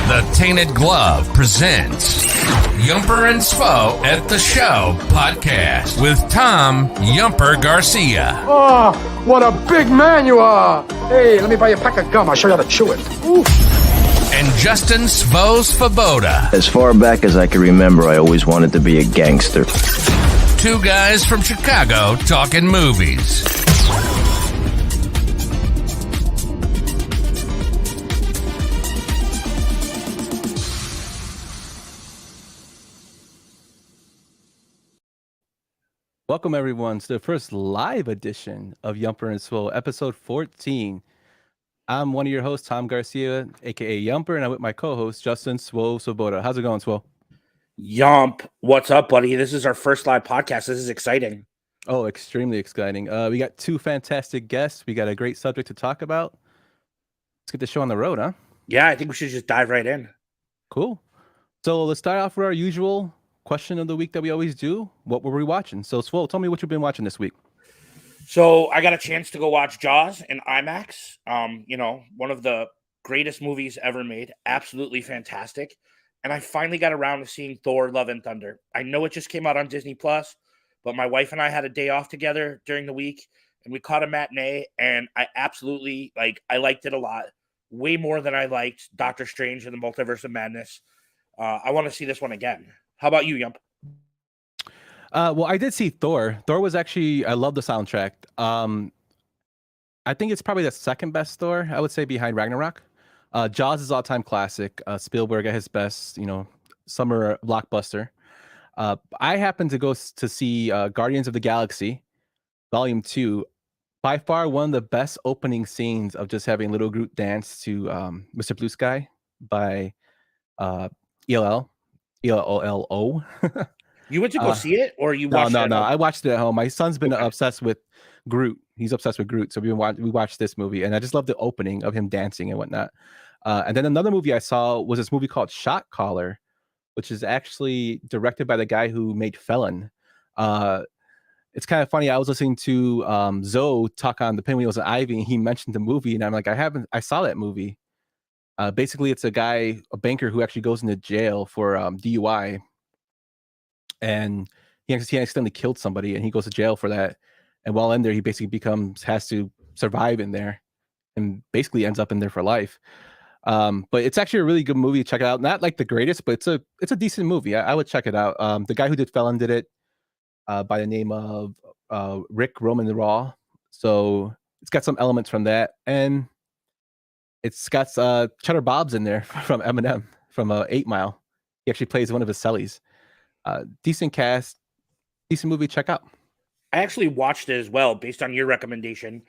The Tainted Glove presents Yumper and Svo at the Show podcast with Tom Yumper Garcia. Oh, what a big man you are. Hey, let me buy you a pack of gum. I'll show you how to chew it. Ooh. And Justin Svo Svoboda. As far back as I can remember, I always wanted to be a gangster. Two guys from Chicago talking movies. Welcome, everyone, to the first live edition of Yumper and Svo, episode 14. I'm one of your hosts, Tom Garcia, a.k.a. Yumper, and I'm with my co-host, Justin Svo Svoboda. How's it going, Svo? Yump, what's up, buddy? This is our first live podcast. This is exciting. Oh, extremely exciting. We got two fantastic guests. We got a great subject to talk about. Let's get the show on the road, huh? Yeah, I think we should just dive right in. Cool. So let's start off with our usual question of the week that we always do. What were we watching? So, Svo, tell me what you've been watching this week. So I got a chance to go watch Jaws in IMAX. One of the greatest movies ever made. Absolutely fantastic. And I finally got around to seeing Thor: Love and Thunder. I know it just came out on Disney Plus, but my wife and I had a day off together during the week, and we caught a matinee, and I absolutely I liked it a lot. Way more than I liked Doctor Strange and the Multiverse of Madness. I want to see this one again. How about you, Yump? Well, I did see Thor. Thor was actually, I love the soundtrack. I think it's probably the second best Thor, I would say, behind Ragnarok. Jaws is all-time classic. Spielberg at his best, summer blockbuster. I happened to go to see Guardians of the Galaxy, Volume 2. By far, one of the best opening scenes of just having Little Groot dance to Mr. Blue Sky by ELO. You went to go see it, or you watched it? No. I watched it at home. My son's been obsessed with Groot. He's obsessed with Groot. So we watched this movie, and I just love the opening of him dancing and whatnot. And then another movie I saw was this movie called Shot Caller, which is actually directed by the guy who made Felon. It's kind of funny. I was listening to Zo talk on the Pinwheels and Ivy, and he mentioned the movie, and I'm like, I saw that movie. Basically, it's a banker who actually goes into jail for DUI, and he accidentally killed somebody, and he goes to jail for that. And while in there, he basically has to survive in there, and basically ends up in there for life. But it's actually a really good movie. Check it out. Not like the greatest, but it's a decent movie. I would check it out. The guy who did Felon did it by the name of Rick Roman Raw. So it's got some elements from that, and it's got Cheddar Bob's in there from Eminem from 8 Mile. He actually plays one of his cellies. Decent cast, decent movie. Check out. I actually watched it as well based on your recommendation,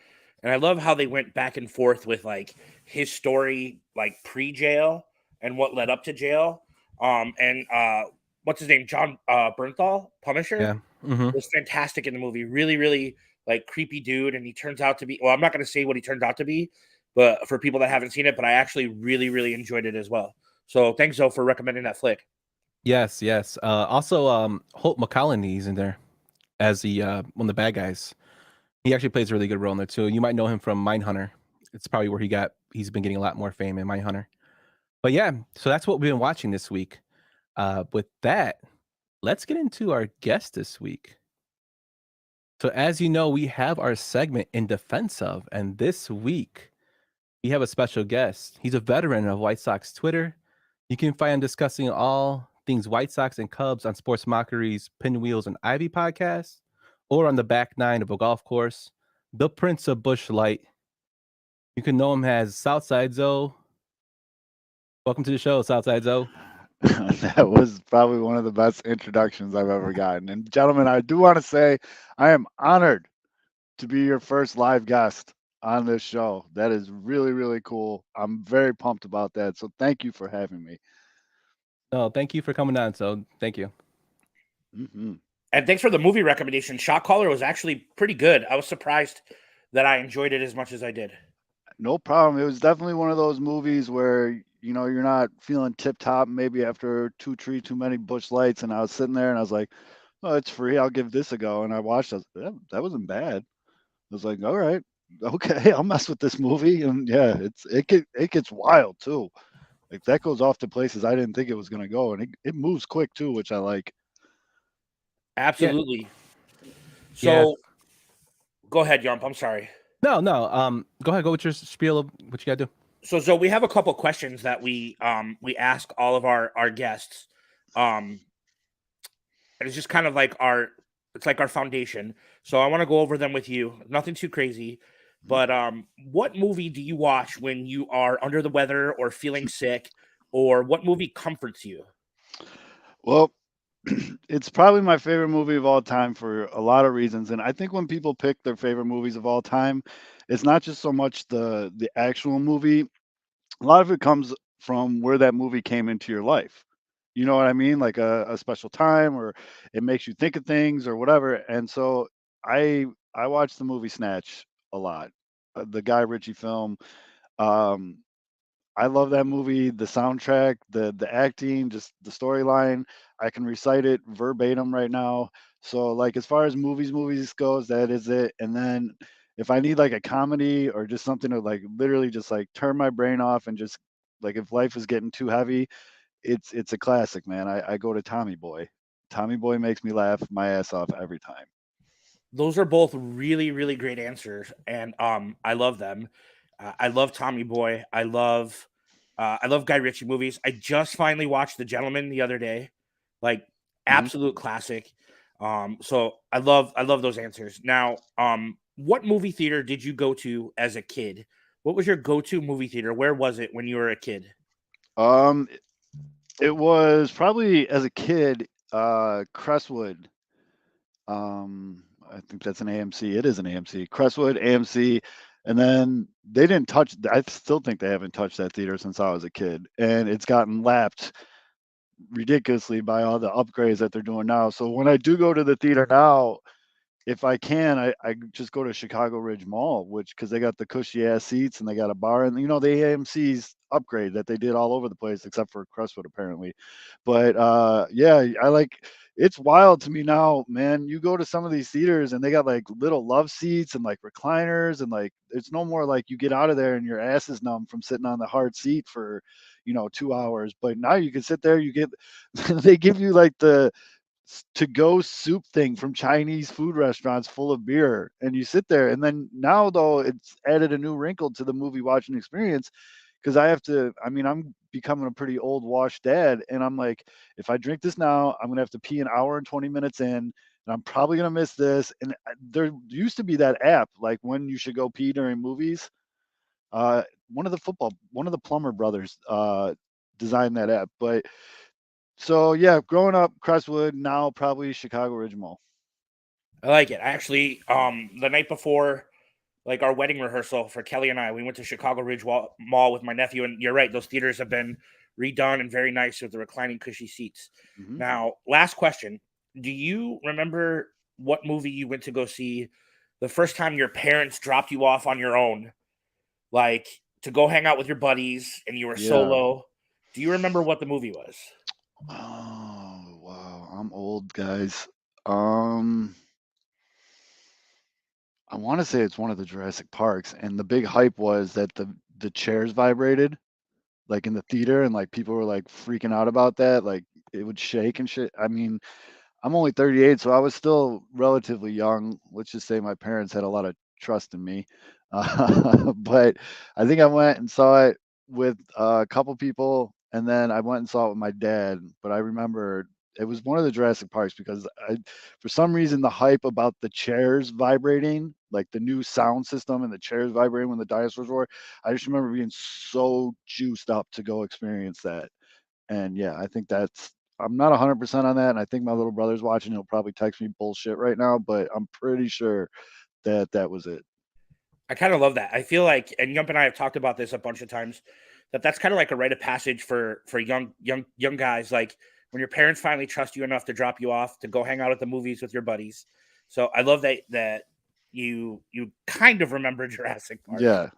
and I love how they went back and forth with his story, pre-jail and what led up to jail. And what's his name, John Bernthal, Punisher, was fantastic in the movie. Really, really creepy dude, and he turns out to be. Well, I'm not going to say what he turns out to be, but for people that haven't seen it, but I actually really, really enjoyed it as well. So thanks, Zo, for recommending that flick. Yes. Also, Holt McCallany's in there as one of the bad guys. He actually plays a really good role in there too. You might know him from Mindhunter. It's probably where he's been getting a lot more fame in Mindhunter. But yeah, so that's what we've been watching this week. With that, let's get into our guest this week. So as you know, we have our segment In Defense Of, and this week we have a special guest. He's a veteran of White Sox Twitter. You can find him discussing all things White Sox and Cubs on Sports Mockery's Pinwheels and Ivy Podcast, or on the back nine of a golf course, the Prince of Bush Light. You can know him as Southside Zo. Welcome to the show, Southside Zo. That was probably one of the best introductions I've ever gotten. And gentlemen, I do want to say I am honored to be your first live guest on this show. That is really, really cool. I'm very pumped about that. So thank you for having me. Oh, thank you for coming on. So thank you. Mm-hmm. And thanks for the movie recommendation. Shot Caller was actually pretty good. I was surprised that I enjoyed it as much as I did. No problem. It was definitely one of those movies where, you're not feeling tip top maybe after too many Bush Lights. And I was sitting there and I was like, oh, it's free. I'll give this a go. And I watched it. That wasn't bad. I was like, all right, okay, I'll mess with this movie. And yeah, it gets wild too. Like that goes off to places I didn't think it was going to go, and it moves quick too, which I like. Absolutely. Yeah. So go ahead, Yump. I'm sorry. No. Go ahead. Go with your spiel of what you gotta do. So we have a couple questions that we ask all of our guests. And it's just kind of like our foundation. So I want to go over them with you. Nothing too crazy. But what movie do you watch when you are under the weather or feeling sick, or what movie comforts you? Well, it's probably my favorite movie of all time for a lot of reasons. And I think when people pick their favorite movies of all time, it's not just so much the actual movie. A lot of it comes from where that movie came into your life. You know what I mean? Like a special time, or it makes you think of things or whatever. And so I watched the movie Snatch a lot, the Guy Ritchie film. Um, I love that movie, the soundtrack, the acting, just the storyline. I can recite it verbatim right now. So like as far as movies goes, that is it. And then if I need like a comedy or just something to like literally just like turn my brain off and just like if life is getting too heavy, it's a classic, man. I go to Tommy Boy. Tommy Boy makes me laugh my ass off every time. Those are both really, really great answers, and I love them. I love Tommy Boy. I love Guy Ritchie movies. I just finally watched The Gentleman the other day, like Mhm. absolute classic. So I love those answers. Now, what movie theater did you go to as a kid? What was your go-to movie theater? Where was it when you were a kid? Um, it was probably as a kid, Crestwood. I think that's an AMC. It is an AMC. Crestwood, AMC, and then they didn't touch. I still think they haven't touched that theater since I was a kid, and it's gotten lapped ridiculously by all the upgrades that they're doing now. So when I do go to the theater now, if I can, I just go to Chicago Ridge Mall, which because they got the cushy ass seats and they got a bar, and the AMC's upgrade that they did all over the place except for Crestwood apparently. But yeah, I like it's wild to me now, man. You go to some of these theaters and they got like little love seats and like recliners, and like it's no more like you get out of there and your ass is numb from sitting on the hard seat for 2 hours. But now you can sit there, you get they give you like the to go soup thing from Chinese food restaurants full of beer, and you sit there. And then now though it's added a new wrinkle to the movie watching experience because I'm becoming a pretty old washed dad, and I'm like, if I drink this now, I'm gonna have to pee an hour and 20 minutes in, and I'm probably gonna miss this. And there used to be that app like when you should go pee during movies. uh one of the Plumber brothers designed that app. But so yeah, growing up, Crestwood, now probably Chicago Ridge Mall. I like it. Actually, the night before, like our wedding rehearsal for Kelly and I, we went to Chicago Ridge Mall with my nephew, and you're right; those theaters have been redone and very nice with the reclining, cushy seats. Mhm. Now, last question: do you remember what movie you went to go see the first time your parents dropped you off on your own, like to go hang out with your buddies, and you were Yeah. solo? Do you remember what the movie was? Oh wow, I'm old, guys. Um, I want to say it's one of the Jurassic Parks, and the big hype was that the chairs vibrated like in the theater, and like people were like freaking out about that, like it would shake and shit. I mean, I'm only 38, so I was still relatively young. Let's just say my parents had a lot of trust in me. But I think I went and saw it with a couple people, and then I went and saw it with my dad. But I remember it was one of the Jurassic Parks because for some reason, the hype about the chairs vibrating, like the new sound system and the chairs vibrating when the dinosaurs were, I just remember being so juiced up to go experience that. And yeah, I think I'm not 100% on that. And I think my little brother's watching. He'll probably text me bullshit right now, but I'm pretty sure that that was it. I kind of love that. I feel like, and Yump and I have talked about this a bunch of times, that's kind of like a rite of passage for young guys. Like when your parents finally trust you enough to drop you off to go hang out at the movies with your buddies. So I love that you kind of remember Jurassic Park. Yeah.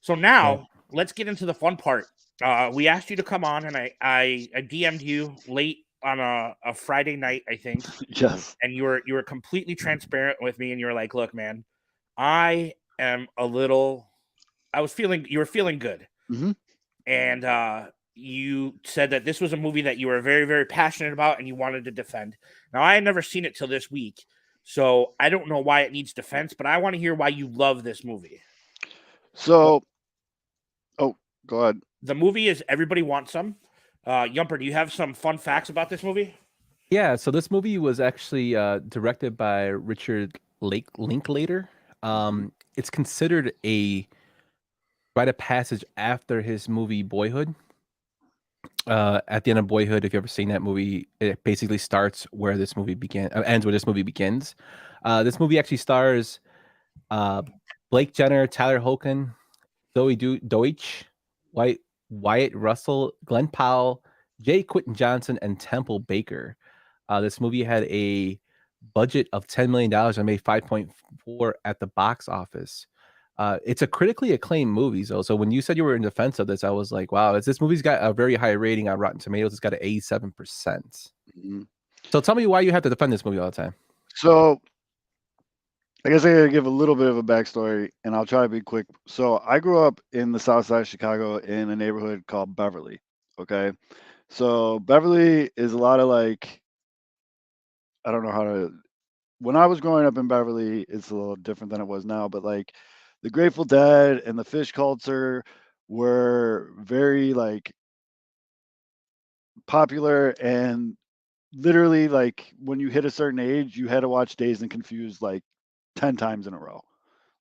So now let's get into the fun part. We asked you to come on, and I DM'd you late on a Friday night, I think. Yes. And you were completely transparent with me, and you were like, "Look, man, I am a little." You were feeling good. Hmm. and you said that this was a movie that you were very, very passionate about and you wanted to defend. Now, I had never seen it till this week, so I don't know why it needs defense, but I want to hear why you love this movie. So, oh, go ahead. The movie is Everybody Wants Some. Yumper, do you have some fun facts about this movie? Yeah, so this movie was actually directed by Richard Linklater. It's considered a rite of passage after his movie Boyhood. At the end of Boyhood, if you've ever seen that movie, it basically starts where this movie ends where this movie begins. This movie actually stars Blake Jenner, Tyler Hoechlin, Zoe Deutsch, Wyatt Russell, Glenn Powell, Jay Quinton Johnson, and Temple Baker. This movie had a budget of $10 million and made 5.4 at the box office. It's a critically acclaimed movie, though. So when you said you were in defense of this, I was like, wow, this movie's got a very high rating on Rotten Tomatoes. It's got an 87%. Mhm. So tell me why you have to defend this movie all the time. So, I guess I gotta give a little bit of a backstory, and I'll try to be quick. So, I grew up in the South Side of Chicago in a neighborhood called Beverly. Okay, so Beverly is a lot of like, I don't know how to. When I was growing up in Beverly, it's a little different than it was now, but like, the Grateful Dead and the Fish culture were very like popular, and literally like when you hit a certain age, you had to watch Dazed and Confused like 10 times in a row.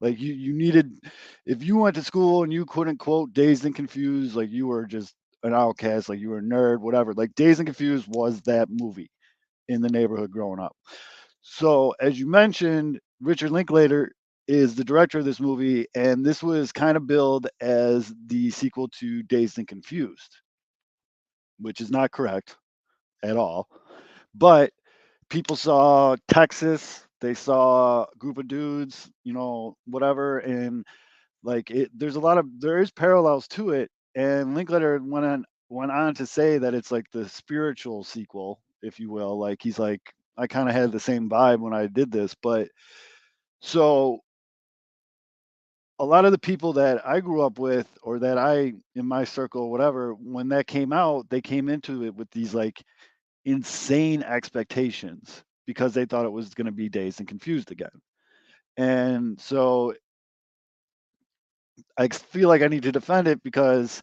Like you needed, if you went to school and you couldn't quote Dazed and Confused, like you were just an outcast, like you were a nerd, whatever. Like Dazed and Confused was that movie in the neighborhood growing up. So as you mentioned, Richard Linklater is the director of this movie, and this was kind of billed as the sequel to Dazed and Confused, which is not correct at all. But people saw Texas, they saw a group of dudes, whatever, and like there is parallels to it. And Linklater went on to say that it's like the spiritual sequel, if you will. Like he's like, I kind of had the same vibe when I did this, but so a lot of the people that I grew up with or that I in my circle, whatever, when that came out, they came into it with these like insane expectations because they thought it was going to be Dazed and Confused again. And so I feel like I need to defend it because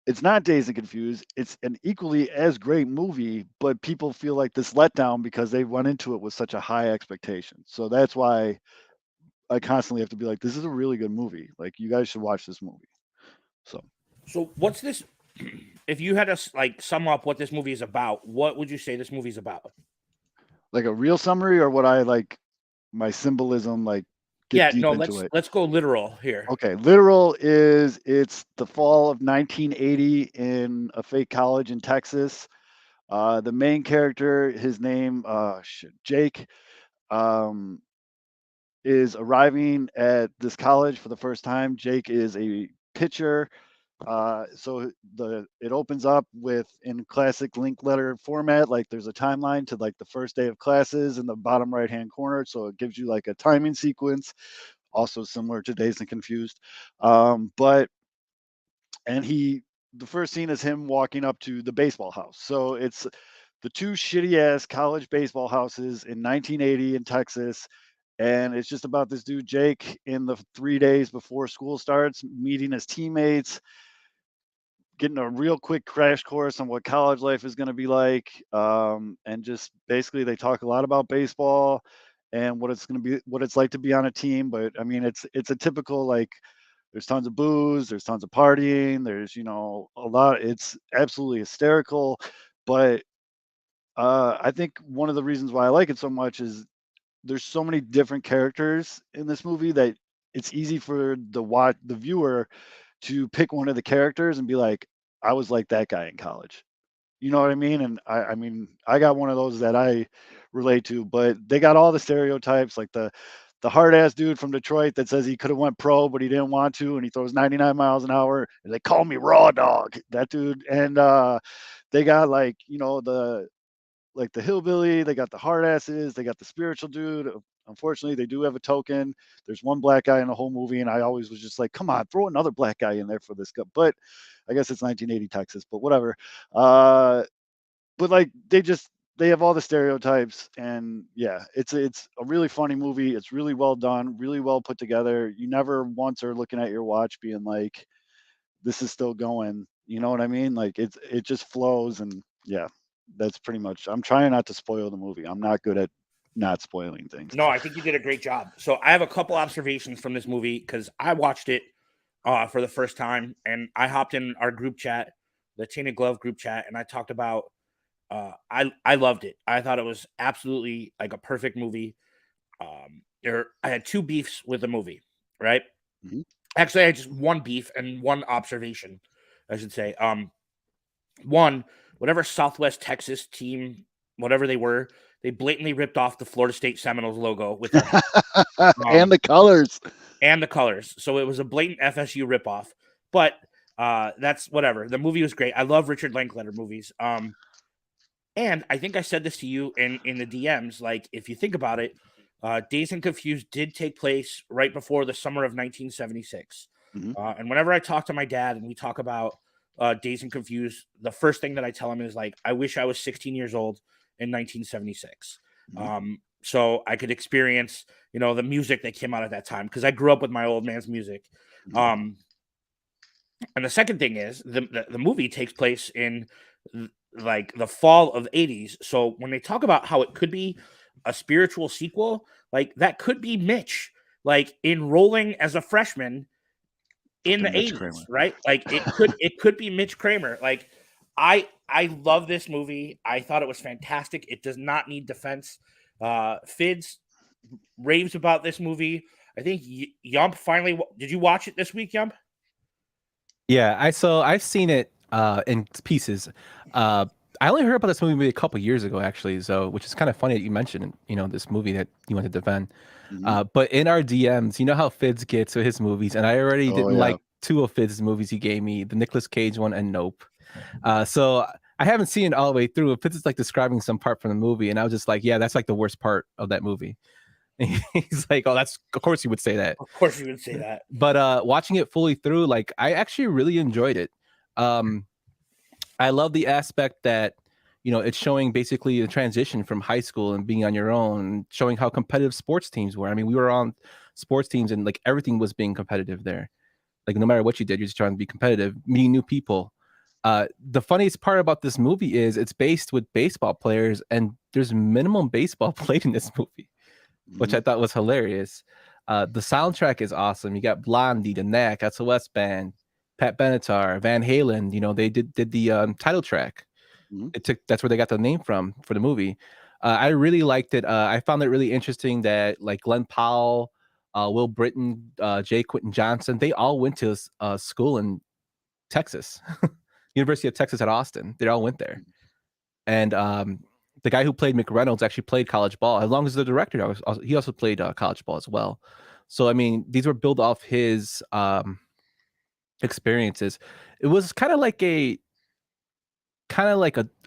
it's not Dazed and Confused. It's an equally as great movie, but people feel like this letdown because they went into it with such a high expectation. So that's why I constantly have to be like, this is a really good movie. Like you guys should watch this movie. So what's this? If you had to like sum up what this movie is about, what would you say this movie's about? Like a real summary, or what I like my symbolism, like get deep into it. Let's go literal here. Okay, literal is it's the fall of 1980 in a fake college in Texas. The main character, his name, Jake, is arriving at this college for the first time. Jake is a pitcher. So it opens up with in classic Linklater format, like there's a timeline to like the first day of classes in the bottom right hand corner. So it gives you like a timing sequence, also similar to Dazed and Confused. But the first scene is him walking up to the baseball house. So it's the two shitty ass college baseball houses in 1980 in Texas. And it's just about this dude, Jake, in the 3 days before school starts, meeting his teammates, getting a real quick crash course on what college life is going to be like. And just basically, they talk a lot about baseball and what it's like to be on a team. But I mean, it's a typical like, there's tons of booze, there's tons of partying, there's a lot. It's absolutely hysterical, but I think one of the reasons why I like it so much is there's so many different characters in this movie that it's easy for the viewer to pick one of the characters and be like, I was like that guy in college. You know what I mean? And I mean, I got one of those that I relate to, but they got all the stereotypes, like the hard ass dude from Detroit that says he could have went pro, but he didn't want to, and he throws 99 miles an hour. And they call me Raw Dog, that dude. And they got like, the hillbilly, they got the hard asses, they got the spiritual dude. Unfortunately, they do have a token. There's one black guy in the whole movie, and I always was just like, come on, throw another black guy in there for this guy. But I guess it's 1980 Texas, but whatever. But like they have all the stereotypes, and yeah, it's a really funny movie. It's really well done, really well put together. You never once are looking at your watch being like, this is still going. You know what I mean? Like it just flows, and yeah, that's pretty much. I'm trying not to spoil the movie. I'm not good at not spoiling things. No, I think you did a great job. So I have a couple observations from this movie because I watched it for the first time, and I hopped in our group chat, the Tainted Glove group chat, and I talked about. I loved it. I thought it was absolutely like a perfect movie. I had two beefs with the movie, right? Mhm. Actually, I had just one beef and one observation, I should say. One, whatever Southwest Texas team, whatever they were, they blatantly ripped off the Florida State Seminoles logo with their And the colors. and the colors. So it was a blatant FSU ripoff. But that's whatever. The movie was great. I love Richard Linklater movies. And I think I said this to you in the DMs. Like, if you think about it, Dazed and Confused did take place right before the summer of 1976. Mhm. And whenever I talk to my dad and we talk about Dazed and Confused, the first thing that I tell him is like, I wish I was 16 years old in 1976. So I could experience, the music that came out at that time, because I grew up with my old man's music. And the second thing is the movie takes place in like the fall of the 80s. So when they talk about how it could be a spiritual sequel, like that could be Mitch, like enrolling as a freshman in the Mitch 80s, Kramer. right? Like it could be Mitch Kramer. Like I love this movie. I thought it was fantastic. It does not need defense. Fids raves about this movie. I think Yump finally did you watch it this week, Yump? Yeah, I've seen it in pieces. I only heard about this movie maybe a couple years ago, actually, so which is kind of funny that you mentioned, this movie that you want to defend. But in our DMs, you know how Fids gets with his movies, and I already didn't yeah. like two of Fids' movies he gave me, the Nicolas Cage one and Nope. So I haven't seen it all the way through. Fids is like describing some part from the movie, and I was just like, yeah, that's like the worst part of that movie. And he's like, oh, of course you would say that. Of course you would say that. But watching it fully through, like I actually really enjoyed it. I love the aspect that, it's showing basically the transition from high school and being on your own, showing how competitive sports teams were. I mean, we were on sports teams and like everything was being competitive there. Like no matter what you did, you're just trying to be competitive, meeting new people. The funniest part about this movie is it's based with baseball players, and there's minimum baseball played in this movie, which I thought was hilarious. The soundtrack is awesome. You got Blondie, The Knack, SOS Band, Pat Benatar, Van Halen. They did the title track. That's where they got the name from for the movie. I really liked it. I found it really interesting that like Glenn Powell, Will Britton, J. Quentin Johnson, they all went to school in Texas, University of Texas at Austin. They all went there, and the guy who played McReynolds actually played college ball. As long as the director, he also played college ball as well. So I mean, these were built off his experiences. It was kind of like a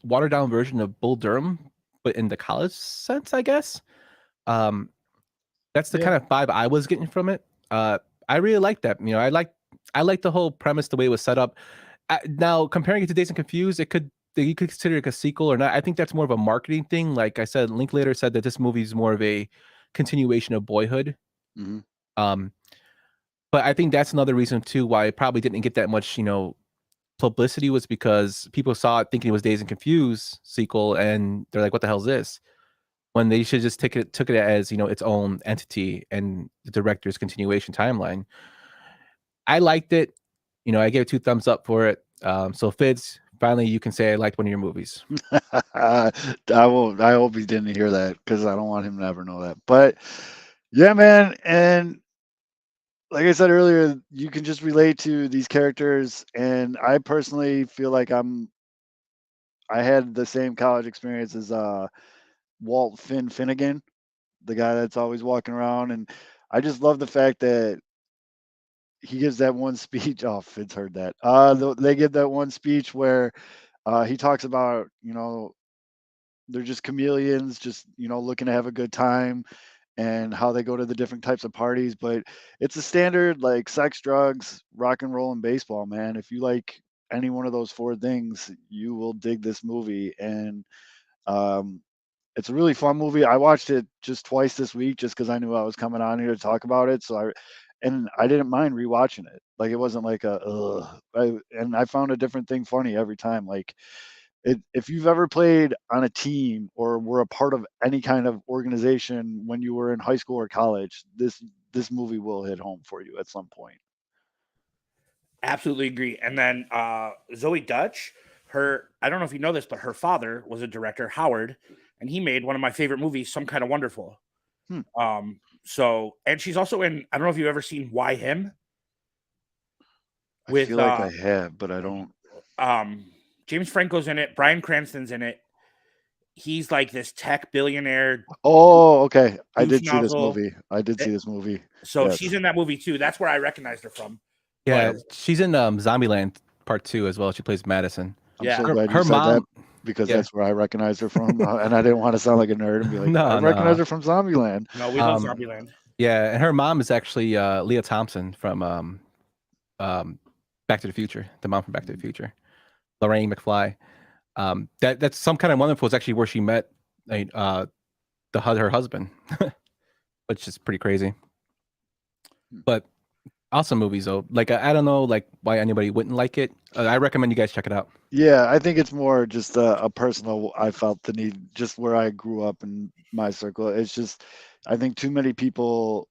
watered down version of Bull Durham, but in the college sense, I guess. That's the kind of vibe I was getting from it. I really liked that. I like the whole premise, the way it was set up. Now comparing it to Dazed and Confused, you could consider it a sequel or not. I think that's more of a marketing thing. Like I said, Linklater said that this movie is more of a continuation of Boyhood. But I think that's another reason too why it probably didn't get that much, publicity, was because people saw it thinking it was Dazed and Confused sequel, and they're like, "What the hell is this?" When they should just took it as its own entity and the director's continuation timeline. I liked it. I gave it 2 thumbs up for it. So Fitz, finally, you can say I liked one of your movies. I hope he didn't hear that, because I don't want him to ever know that. But yeah, man, and like I said earlier, you can just relate to these characters, and I personally feel like I had the same college experience as Walt Finnegan, the guy that's always walking around, and I just love the fact that he gives that one speech. Oh, Fitz heard that. They give that one speech where he talks about, they're just chameleons, just looking to have a good time, and how they go to the different types of parties. But it's a standard like sex, drugs, rock and roll, and baseball, man. If you like any one of those four things, you will dig this movie. And it's a really fun movie. I watched it just twice this week just because I knew I was coming on here to talk about it. And I didn't mind rewatching it. Like, it wasn't like and I found a different thing funny every time. Like, if you've ever played on a team or were a part of any kind of organization when you were in high school or college, this movie will hit home for you at some point. Absolutely agree. And then Zoe Dutch, I don't know if you know this, but her father was a director, Howard, and he made one of my favorite movies, Some Kind of Wonderful. So, and she's also in, I don't know if you've ever seen Why Him? I feel like I have, but I don't. James Franco's in it. Bryan Cranston's in it. He's like this tech billionaire. Oh, okay. I did see this nozzle. movie. So Yes. she's in that movie too. That's where I recognized her from. Yeah, she's in Zombieland Part 2 as well. She plays Madison. I'm Yeah. so glad you Her said mom- that because yeah. that's where I recognized her from. And I didn't want to sound like a nerd and be like, No, I recognize her from Zombieland. No, we love Zombieland. Yeah, and her mom is actually Leah Thompson from Back to the Future. The mom from Back to the Future, Lorraine McFly. That's Some Kind of Wonderful is actually where she met her husband, which is pretty crazy. But awesome movies though. Like I don't know like why anybody wouldn't like it. I recommend you guys check it out. Yeah, I think it's more just a personal. I felt the need just where I grew up in my circle. It's just, I think too many people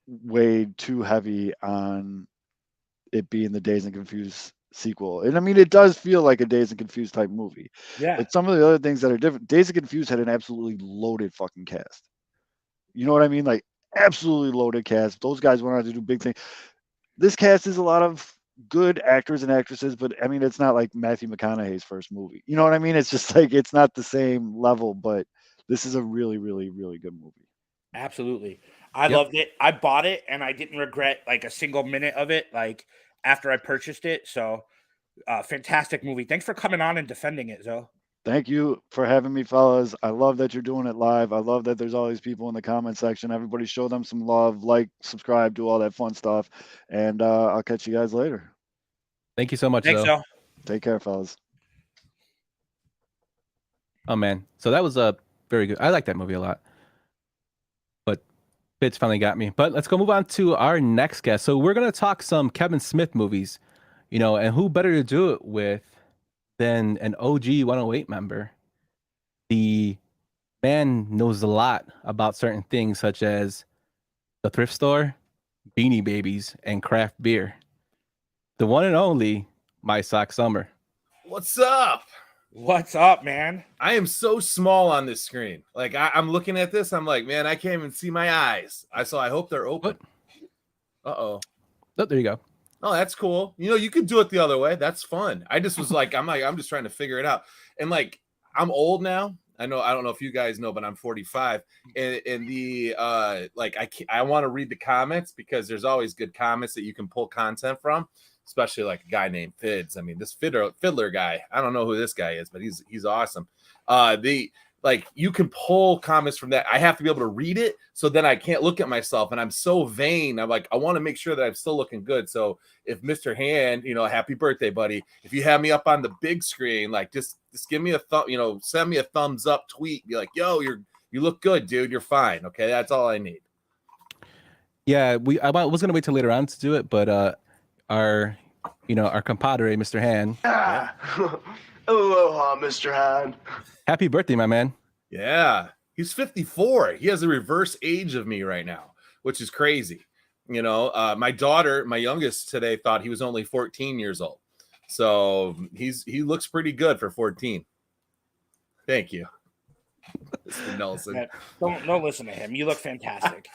weighed too heavy on it being the Dazed and Confused sequel. And I mean, it does feel like a Dazed and Confused type movie. Yeah. But some of the other things that are different, Dazed and Confused had an absolutely loaded fucking cast. You know what I mean? Like, absolutely loaded cast. Those guys went on to do big things. This cast is a lot of good actors and actresses, but I mean, it's not like Matthew McConaughey's first movie. You know what I mean? It's just like, it's not the same level, but this is a really, really, really good movie. Absolutely. I loved it. I bought it and I didn't regret like a single minute of it, like after I purchased it. So fantastic movie. Thanks for coming on and defending it, Zo. Thank you for having me, fellas. I love that you're doing it live. I love that there's all these people in the comment section. Everybody show them some love, like, subscribe, do all that fun stuff. And I'll catch you guys later. Thank you so much. Thanks, Zo. Take care, fellas. Oh man, so that was a very good. I like that movie a lot. But Fitz finally got me. But let's go move on to our next guest. So we're gonna talk some Kevin Smith movies, and who better to do it with than an OG 108 member. The man knows a lot about certain things such as the thrift store, Beanie Babies, and craft beer. The one and only My Sox Summer. What's up? What's up, man? I am so small on this screen. Like I'm looking at this, I'm like, man, I can't even see my eyes. I hope they're open. Uh-oh. Oh, there you go. Oh, that's cool. You could do it the other way. That's fun. I just was like, I'm just trying to figure it out. And like, I'm old now. I don't know if you guys know, but I'm 45. And the I want to read the comments because there's always good comments that you can pull content from, especially like a guy named Fids. I mean, this fiddler guy, I don't know who this guy is, but he's awesome. You can pull comments from that. I have to be able to read it, so then I can't look at myself. And I'm so vain. I'm like, I want to make sure that I'm still looking good. So if Mr. Hand, happy birthday, buddy. If you have me up on the big screen, like just give me a thumb, send me a thumbs up tweet. Be like, yo, you look good, dude. You're fine. Okay, that's all I need. Yeah, I was gonna wait till later on to do it, but our compadre, Mr. Hand. Aloha, Mr. Han. Happy birthday, my man. Yeah, he's 54. He has a reverse age of me right now, which is crazy. My daughter, my youngest today, thought he was only 14 years old. So he looks pretty good for 14. Thank you, Mr. Nelson. Don't listen to him. You look fantastic.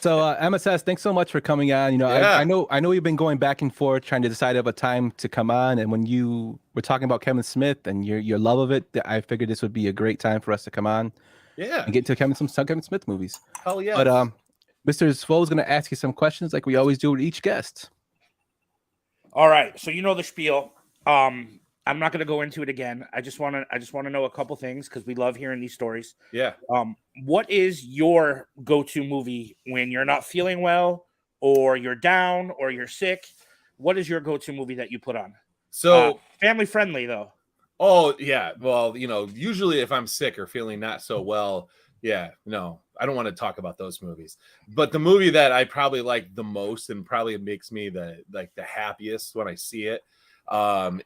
So MSS, thanks so much for coming on. I know we've been going back and forth trying to decide of a time to come on, and when you were talking about Kevin Smith and your love of it, I figured this would be a great time for us to come on. Yeah, and get to some Kevin Smith movies. Hell yeah. But Mr. Svo is going to ask you some questions like we always do with each guest. All right, so the spiel. I'm not going to go into it again. I just want to know a couple things because we love hearing these stories. Yeah. What is your go-to movie when you're not feeling well or you're down or you're sick, what is your go-to movie that you put on? So family friendly though. Oh yeah. Well, usually if I'm sick or feeling not so well, yeah, no, I don't want to talk about those movies. But the movie that I probably like the most and probably makes me the happiest when I see it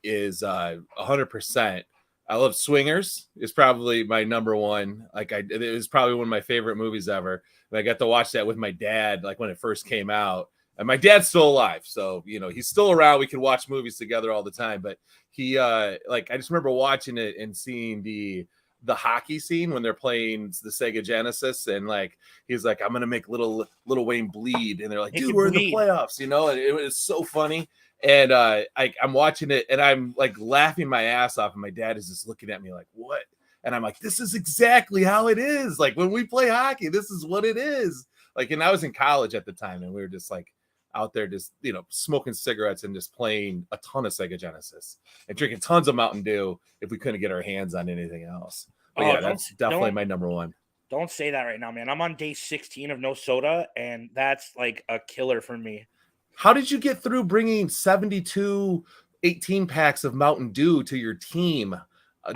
is 100%. I love Swingers. It's probably my number one. It was probably one of my favorite movies ever. And I got to watch that with my dad, like when it first came out. And my dad's still alive, so he's still around. We can watch movies together all the time. But he, I just remember watching it and seeing the hockey scene when they're playing the Sega Genesis, and he's like, "I'm gonna make little Wayne bleed," and they're like, "Dude, we're in the playoffs," and it was so funny. And I'm watching it and I'm like laughing my ass off, and my dad is just looking at me like, "What?" And I'm like, "This is exactly how it is. Like when we play hockey, this is what it is." And I was in college at the time, and we were just out there just smoking cigarettes and just playing a ton of Sega Genesis and drinking tons of Mountain Dew if we couldn't get our hands on anything else. But yeah, that's definitely my number one. Don't say that right now, man. I'm on day 16 of no soda, and that's like a killer for me. How did you get through bringing 72 18 packs of Mountain Dew to your team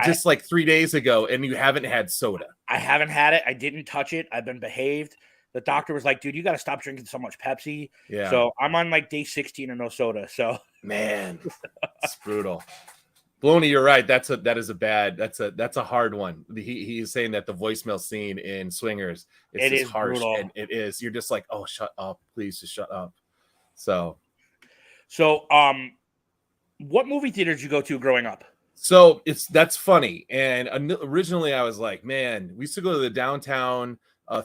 just 3 days ago, and you haven't had soda? I haven't had it. I didn't touch it. I've been behaved. The doctor was like, "Dude, you got to stop drinking so much Pepsi." Yeah. So I'm on day 16 of no soda. So man, it's brutal. Bloney, you're right. That's a hard one. He's saying that the voicemail scene in Swingers is harsh, brutal. And it is. You're just like, "Oh, shut up, please, just shut up." So, what movie theater did you go to growing up? So that's funny. And originally I was like, man, we used to go to the downtown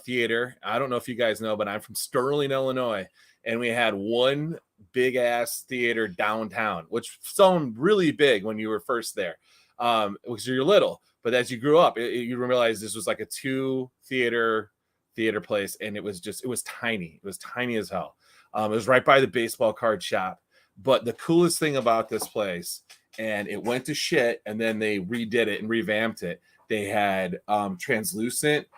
theater. I don't know if you guys know, but I'm from Sterling, Illinois, and we had one big ass theater downtown, which sounded really big when you were first there, because you're little. But as you grew up, you realize this was like a 2 theater place, and it was tiny. It was tiny as hell. It was right by the baseball card shop. But the coolest thing about this place, and it went to shit, and then they redid it and revamped it. They had translucent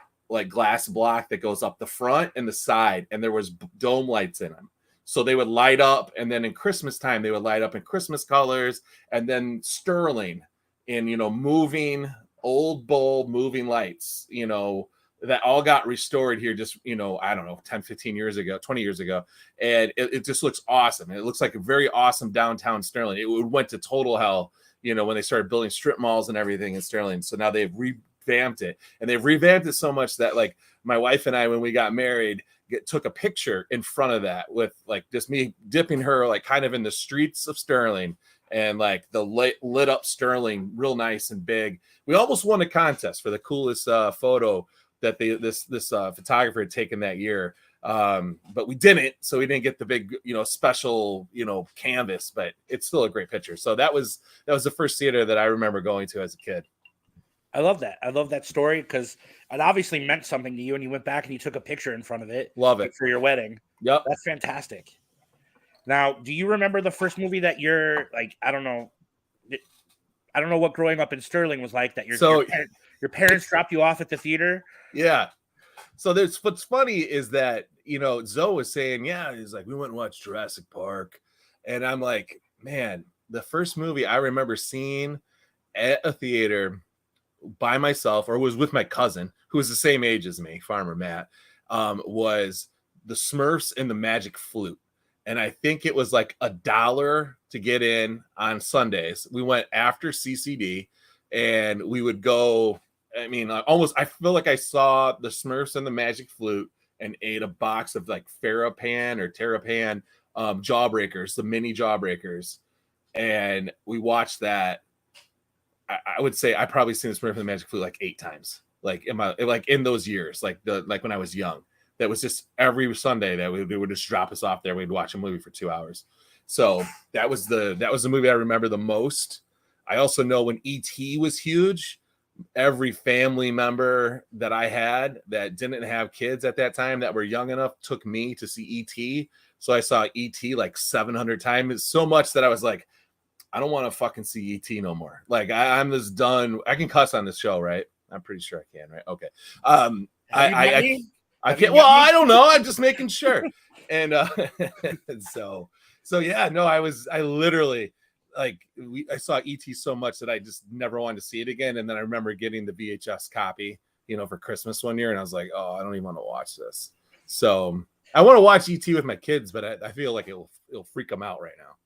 glass block that goes up the front and the side, and there was dome lights in them. So they would light up, and then in Christmas time, they would light up in Christmas colors, and then Sterling in, moving old bulb moving lights, that all got restored here just, I don't know, 10, 15 years ago, 20 years ago. And it just looks awesome. It looks like a very awesome downtown Sterling. It went to total hell, when they started building strip malls and everything in Sterling. So now they've revamped it, and they've revamped it so much that my wife and I, when we got married, took a picture in front of that with just me dipping her kind of in the streets of Sterling, and the lit up Sterling real nice and big. We almost won a contest for the coolest photo that this photographer had taken that year, but we didn't, so we didn't get the big special canvas, but it's still a great picture. So that was the first theater that I remember going to as a kid. I love that story, because it obviously meant something to you, and you went back and you took a picture in front of it. Love it. For your wedding. Yep. That's fantastic. Now, do you remember the first movie that you're I don't know what growing up in Sterling was like, that your parents dropped you off at the theater? Yeah. So what's funny is that, Zo was saying, yeah, he's like, we went and watched Jurassic Park. And I'm like, man, the first movie I remember seeing at a theater by myself, or was with my cousin, who was the same age as me, Farmer Matt, was the Smurfs and the Magic Flute. And I think it was $1 to get in on Sundays. We went after CCD, and we would go. I mean, I feel like I saw the Smurfs and the Magic Flute and ate a box of Therapan or Terrapan Jawbreakers, the mini Jawbreakers. And we watched that. I would say I probably seen the Smurfs and the Magic Flute 8 times, in those years, when I was young. That was just every Sunday that they would just drop us off there. We'd watch a movie for 2 hours. So that was the movie I remember the most. I also know when E.T. was huge, every family member that I had that didn't have kids at that time that were young enough took me to see E.T. So I saw E.T. 700 times, so much that I was like, I don't want to fucking see E.T. no more. I'm just done. I can cuss on this show, right? I'm pretty sure I can, right? Okay. I can't. Well, I don't know. I'm just making sure. And so yeah. No, I literally like I saw E.T. so much that I just never wanted to see it again. And then I remember getting the VHS copy, for Christmas one year, and I was like, oh, I don't even want to watch this. So I want to watch E.T. with my kids, but I feel like it'll freak them out right now.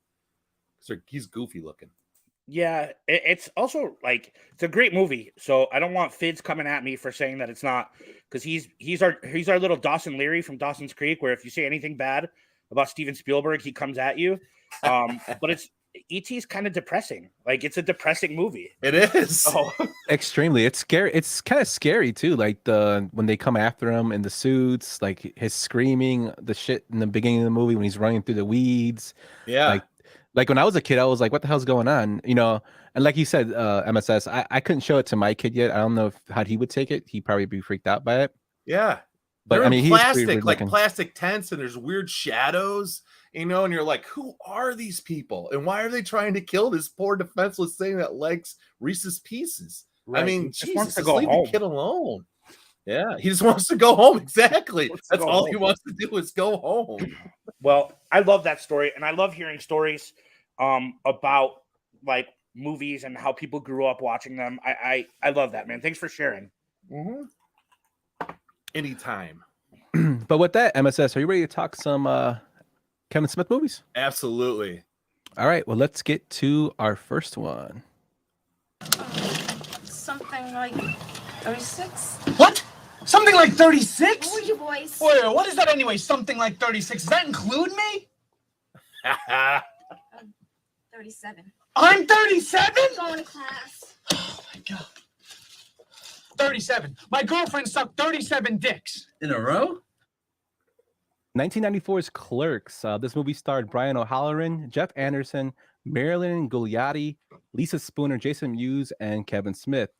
So he's goofy looking. Yeah, it's also like it's a great movie. So I don't want Fids coming at me for saying that it's not, because he's our little Dawson Leary from Dawson's Creek, where if you say anything bad about Steven Spielberg, he comes at you. But it's E.T.'s kind of depressing. Like it's a depressing movie. It is. So. Extremely. It's scary. It's kind of scary too. Like when they come after him in the suits, like his screaming, the shit in the beginning of the movie when he's running through the weeds. Yeah. Like when I was a kid, I was like, what the hell's going on? And like you said, MSS, I couldn't show it to my kid yet. I don't know how he would take it. He'd probably be freaked out by it. Yeah. But I mean, he's plastic, like plastic tents, and there's weird shadows, and you're like, who are these people? And why are they trying to kill this poor defenseless thing that likes Reese's Pieces? Right. I mean, Jesus, wants to go home. The kid alone. Yeah, he just wants to go home. Exactly. That's all he wants to do is go home. Well, I love that story, and I love hearing stories about like movies and how people grew up watching them. I love that, man. Thanks for sharing. Mm-hmm. Anytime. But with that, MSS, are you ready to talk some Kevin Smith movies? Absolutely. All right. Well, let's get to our first one. Something like 36. What? Something like 36? Who are you boys? Wait, what is that anyway? Something like 36. Does that include me? 37. I'm 37? Going to class. Oh my God. 37. My girlfriend sucked 37 dicks. In a row? 1994's Clerks. This movie starred Brian O'Halloran, Jeff Anderson, Marilyn Gulliati, Lisa Spooner, Jason Mewes, and Kevin Smith.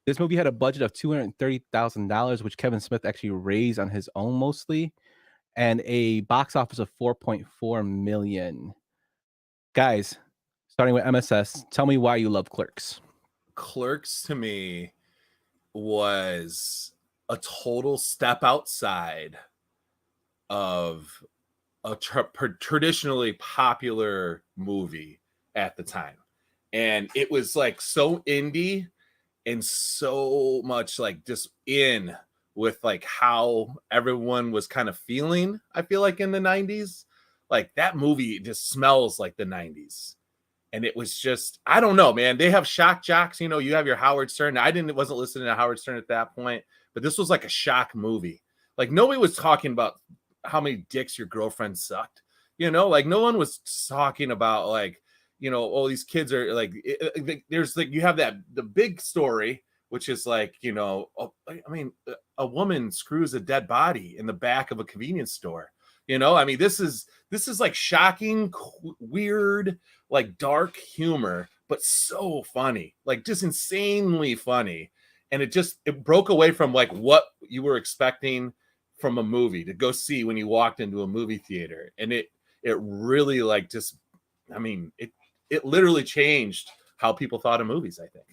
This movie had a budget of $230,000, which Kevin Smith actually raised on his own mostly, and a box office of $4.4 million. Guys, starting with MSS, tell me why you love Clerks. Clerks to me was a total step outside of a traditionally popular movie at the time. And it was like so indie and so much like just in with like how everyone was kind of feeling, I feel like in the 90s. Like that movie just smells like the 90s. And it was just, I don't know, man. They have shock jocks, you have your Howard Stern. Wasn't listening to Howard Stern at that point, but this was like a shock movie. Like nobody was talking about how many dicks your girlfriend sucked. Like no one was talking about like, oh, these kids are like, there's like, you have the big story, which is like, a woman screws a dead body in the back of a convenience store. This is like shocking, weird, like dark humor, but so funny, like just insanely funny. And it broke away from like what you were expecting from a movie to go see when you walked into a movie theater. And it really like just, it literally changed how people thought of movies, I think.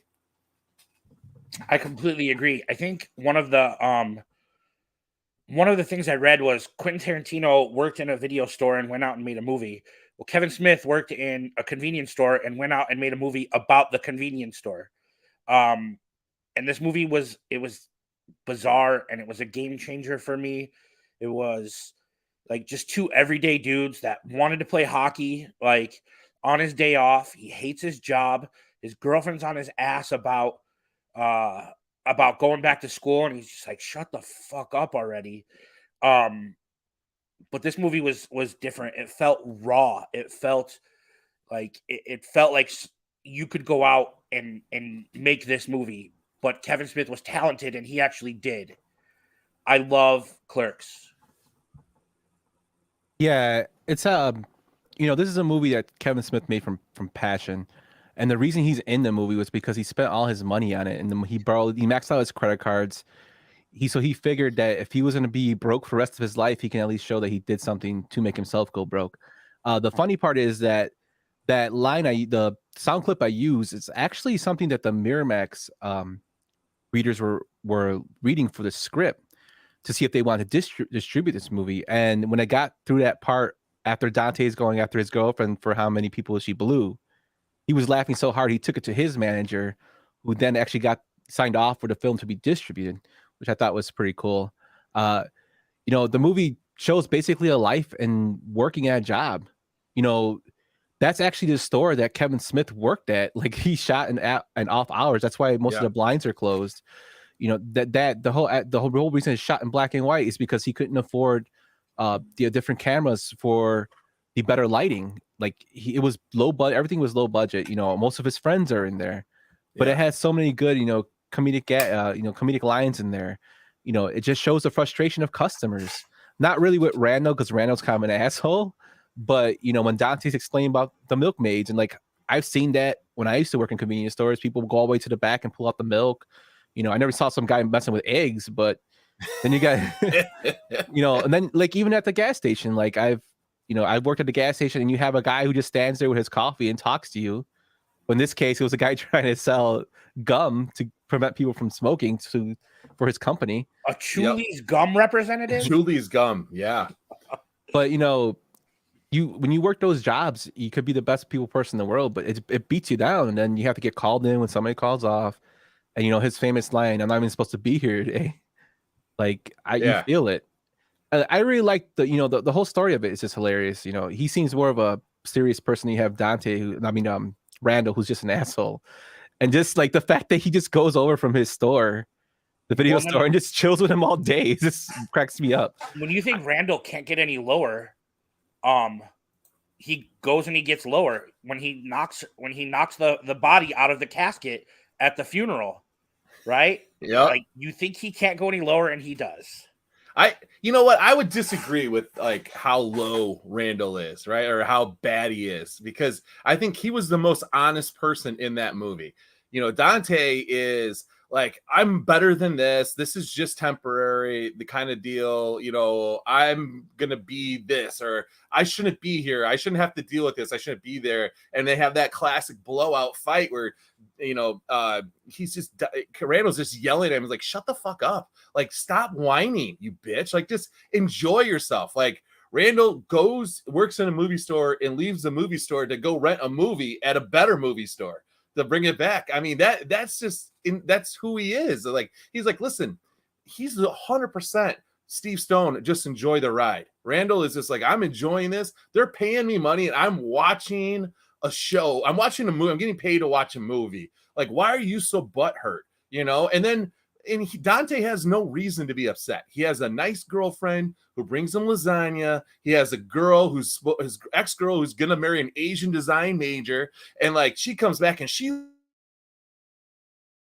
I completely agree. I think one of the things I read was Quentin Tarantino worked in a video store and went out and made a movie. Well, Kevin Smith worked in a convenience store and went out and made a movie about the convenience store. And this movie was bizarre, and it was a game changer for me. It was like just two everyday dudes that wanted to play hockey, like on his day off. He hates his job. His girlfriend's on his ass about going back to school, and he's just like, shut the fuck up already. But this movie was different. It felt raw. It felt like you could go out and make this movie, but Kevin Smith was talented and he actually did. I love Clerks. Yeah, it's this is a movie that Kevin Smith made from passion. And the reason he's in the movie was because he spent all his money on it, and he maxed out his credit cards. He figured that if he was going to be broke for the rest of his life, he can at least show that he did something to make himself go broke. The funny part is that line, the sound clip I use, it's actually something that the Miramax readers were reading for the script. to see if they wanted to distribute this movie. And when I got through that part after Dante's going after his girlfriend for how many people she blew, he was laughing so hard he took it to his manager, who then actually got signed off for the film to be distributed, which I thought was pretty cool. The movie shows basically a life and working at a job. That's actually the store that Kevin Smith worked at. Like, he shot in off hours. That's why most of the blinds are closed. The whole reason it's shot in black and white is because he couldn't afford the different cameras for the better lighting. Like, it was low budget. Everything was low budget. Most of his friends are in there, but it has so many good comedic lines in there. It just shows the frustration of customers. Not really with Randall, because Randall's kind of an asshole. But when Dante's explaining about the milkmaids, and like, I've seen that when I used to work in convenience stores, people would go all the way to the back and pull out the milk. I never saw some guy messing with eggs, but then you got, and then like even at the gas station, like I've worked at the gas station, and you have a guy who just stands there with his coffee and talks to you. But in this case, it was a guy trying to sell gum to prevent people from smoking for his company. A Chuli's gum representative? Chuli's gum, yeah. But when you work those jobs, you could be the best people person in the world, but it beats you down, and then you have to get called in when somebody calls off. And his famous line, "I'm not even supposed to be here today." Like, you feel it. I really like the whole story of it is just hilarious. He seems more of a serious person. You have Dante, Randall, who's just an asshole, and just like the fact that he just goes over from his store, the video store, and just chills with him all day. It just cracks me up. When you think Randall can't get any lower, he goes and he gets lower when he knocks the body out of the casket at the funeral, right? Yeah. Like, you think he can't go any lower, and he does. You know what? I would disagree with like how low Randall is, right? Or how bad he is, because I think he was the most honest person in that movie. Dante is like, I'm better than this. This is just temporary, the kind of deal, I'm going to be this, or I shouldn't be here. I shouldn't have to deal with this. I shouldn't be there. And they have that classic blowout fight where, Randall's just yelling at him. He's like, shut the fuck up. Like, stop whining, you bitch. Like, just enjoy yourself. Like, Randall works in a movie store and leaves the movie store to go rent a movie at a better movie store to bring it back. I mean, that's who he is. Like, he's like, listen, he's 100% Steve Stone. Just enjoy the ride. Randall is just like, I'm enjoying this. They're paying me money, and I'm watching a show. I'm watching a movie. I'm getting paid to watch a movie. Like, why are you so butthurt? And then Dante has no reason to be upset. He has a nice girlfriend who brings him lasagna. He has a girl his ex-girl who's gonna marry an Asian design major, and like, she comes back and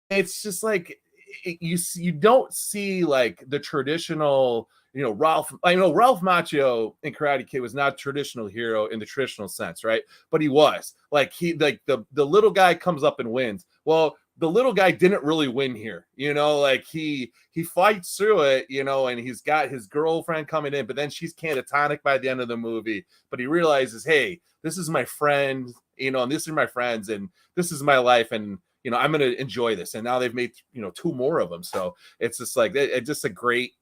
it's just like, you don't see like the traditional, Ralph. I know Ralph Macchio in Karate Kid was not a traditional hero in the traditional sense, right? But he was like, the little guy comes up and wins. Well, the little guy didn't really win here, like he fights through it, and he's got his girlfriend coming in, but then she's catatonic by the end of the movie. But he realizes, hey, this is my friend, and this are my friends, and this is my life, and I'm going to enjoy this. And now they've made, 2 more of them. So it's just like, it's a great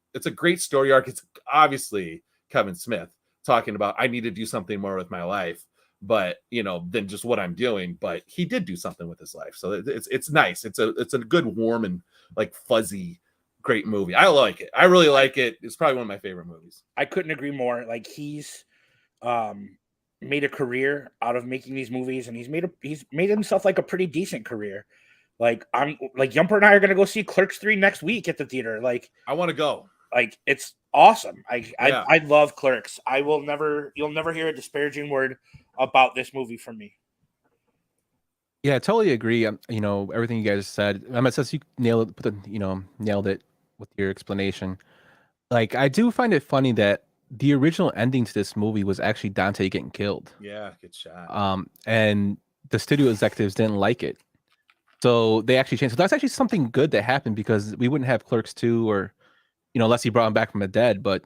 story arc. It's obviously Kevin Smith talking about, I need to do something more with my life, but than just what I'm doing. But he did do something with his life. So it's nice. It's a good, warm, and like fuzzy, great movie. I like it. I really like it. It's probably one of my favorite movies. I couldn't agree more. Like, he's made a career out of making these movies, and he's made himself like a pretty decent career. Like, Yumper and I are gonna go see Clerks 3 next week at the theater. Like, I want to go. Like, it's awesome. I love Clerks. You'll never hear a disparaging word about this movie from me. Yeah, I totally agree. Everything you guys said. MSS, you nailed it with your explanation. Like, I do find it funny that the original ending to this movie was actually Dante getting killed. Yeah, good shot. And the studio executives didn't like it, so they actually changed. So that's actually something good that happened, because we wouldn't have Clerks 2, or unless he brought him back from the dead. But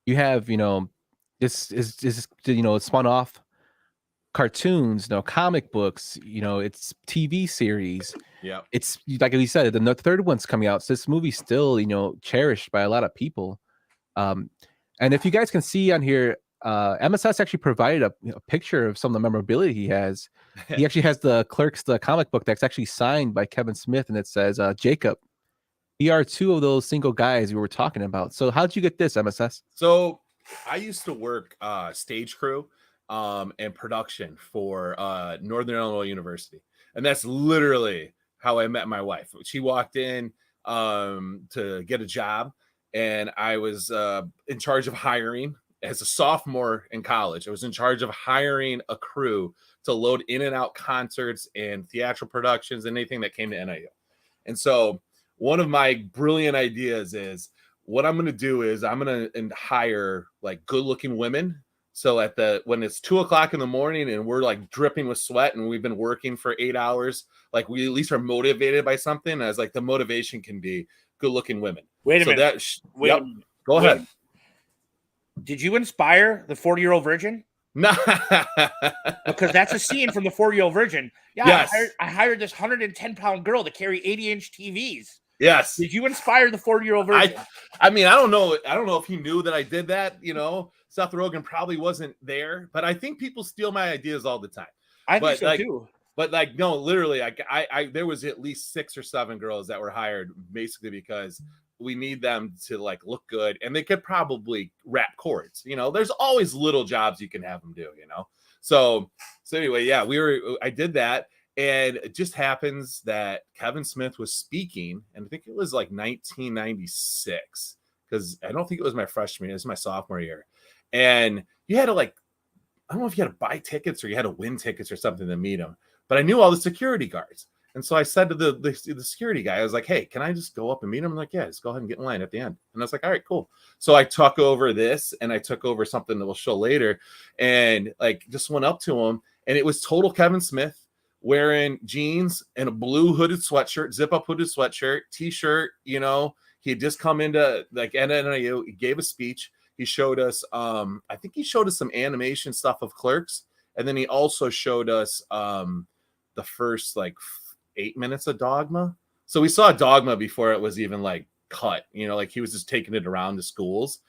you have this is it spun off cartoons, comic books, it's TV series, Yeah. It's like we said, the third one's coming out. So this movie's still, cherished by a lot of people. And if you guys can see on here, MSS actually provided a picture of some of the memorabilia he has. He actually has the Clerks, the comic book that's actually signed by Kevin Smith, and it says, Jacob, we are two of those single guys we were talking about. So how'd you get this, MSS? So I used to work stage crew and production for Northern Illinois University. And that's literally how I met my wife. She walked in to get a job, and I was in charge of hiring. As a sophomore in college, I was in charge of hiring a crew to load in and out concerts and theatrical productions and anything that came to NIU. And so one of my brilliant ideas is what I'm going to do is I'm going to hire like good looking women. So when it's 2:00 in the morning and we're like dripping with sweat and we've been working for 8 hours, like we at least are motivated by something. As like the motivation can be good looking women. Wait a minute. Go ahead. Did you inspire the 40-year-old virgin? No, because that's a scene from the 40-year-old virgin. Yeah, yes. I hired this 110-pound girl to carry 80-inch TVs. Yes. Did you inspire the 40-year-old virgin? I mean, I don't know if he knew that I did that. Seth Rogen probably wasn't there, but I think people steal my ideas all the time. I think so too. But like, no, literally, I there was at least 6 or 7 girls that were hired basically because we need them to like look good, and they could probably rap chords. There's always little jobs you can have them do. So anyway, yeah, I did that, and it just happens that Kevin Smith was speaking, and I think it was like 1996 because I don't think it was my freshman year, it was my sophomore year, and you had to I don't know if you had to buy tickets or you had to win tickets or something to meet him, but I knew all the security guards. And so I said to the security guy, I was like, hey, can I just go up and meet him? I'm like, yeah, just go ahead and get in line at the end. And I was like, all right, cool. So I took over this, and I took over something that we'll show later, and like just went up to him, and it was total Kevin Smith wearing jeans and a blue hooded sweatshirt, zip up hooded sweatshirt, t-shirt. He had just come into like NIU. He gave a speech. He showed us, I think he showed us some animation stuff of Clerks. And then he also showed us the first like 8 minutes of Dogma. So we saw Dogma before it was even like cut, like he was just taking it around to schools,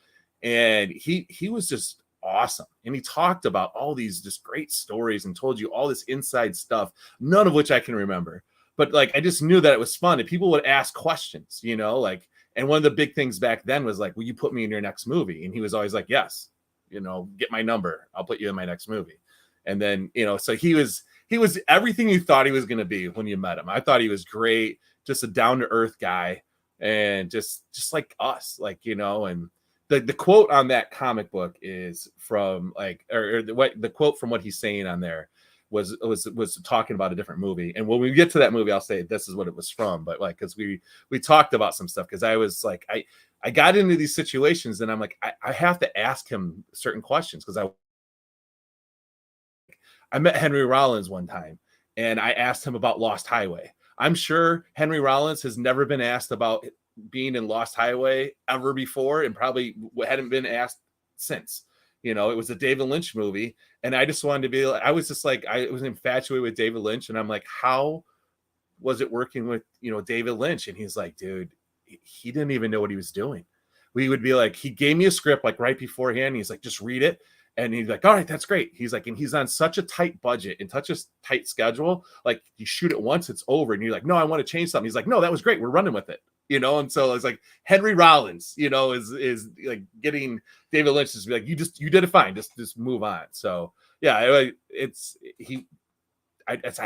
and he was just awesome. And he talked about all these just great stories and told you all this inside stuff, none of which I can remember. But like, I just knew that it was fun and people would ask questions, and one of the big things back then was like, will you put me in your next movie? And he was always like, yes, get my number. I'll put you in my next movie. And then, so he was everything you thought he was going to be when you met him. I thought he was great, just a down-to-earth guy, and just like us, and the quote on that comic book is from the quote from what he's saying on there was talking about a different movie. And when we get to that movie, I'll say this is what it was from, but like, cause we talked about some stuff. Cause I was like, I got into these situations and I'm like, I have to ask him certain questions. Cause I met Henry Rollins one time and I asked him about Lost Highway. I'm sure Henry Rollins has never been asked about being in Lost Highway ever before and probably hadn't been asked since. It was a David Lynch movie. And I just wanted to be like, I was infatuated with David Lynch. And I'm like, how was it working with, David Lynch? And he's like, dude, he didn't even know what he was doing. We would be like, he gave me a script like right beforehand. He's like, just read it. And he's like, all right, that's great. He's like, and he's on such a tight budget and such a tight schedule. Like you shoot it once, it's over. And you're like, no, I want to change something. He's like, no, that was great. We're running with it. And so it's like Henry Rollins, is like getting David Lynch to be like, you did it fine. Just move on. So yeah, I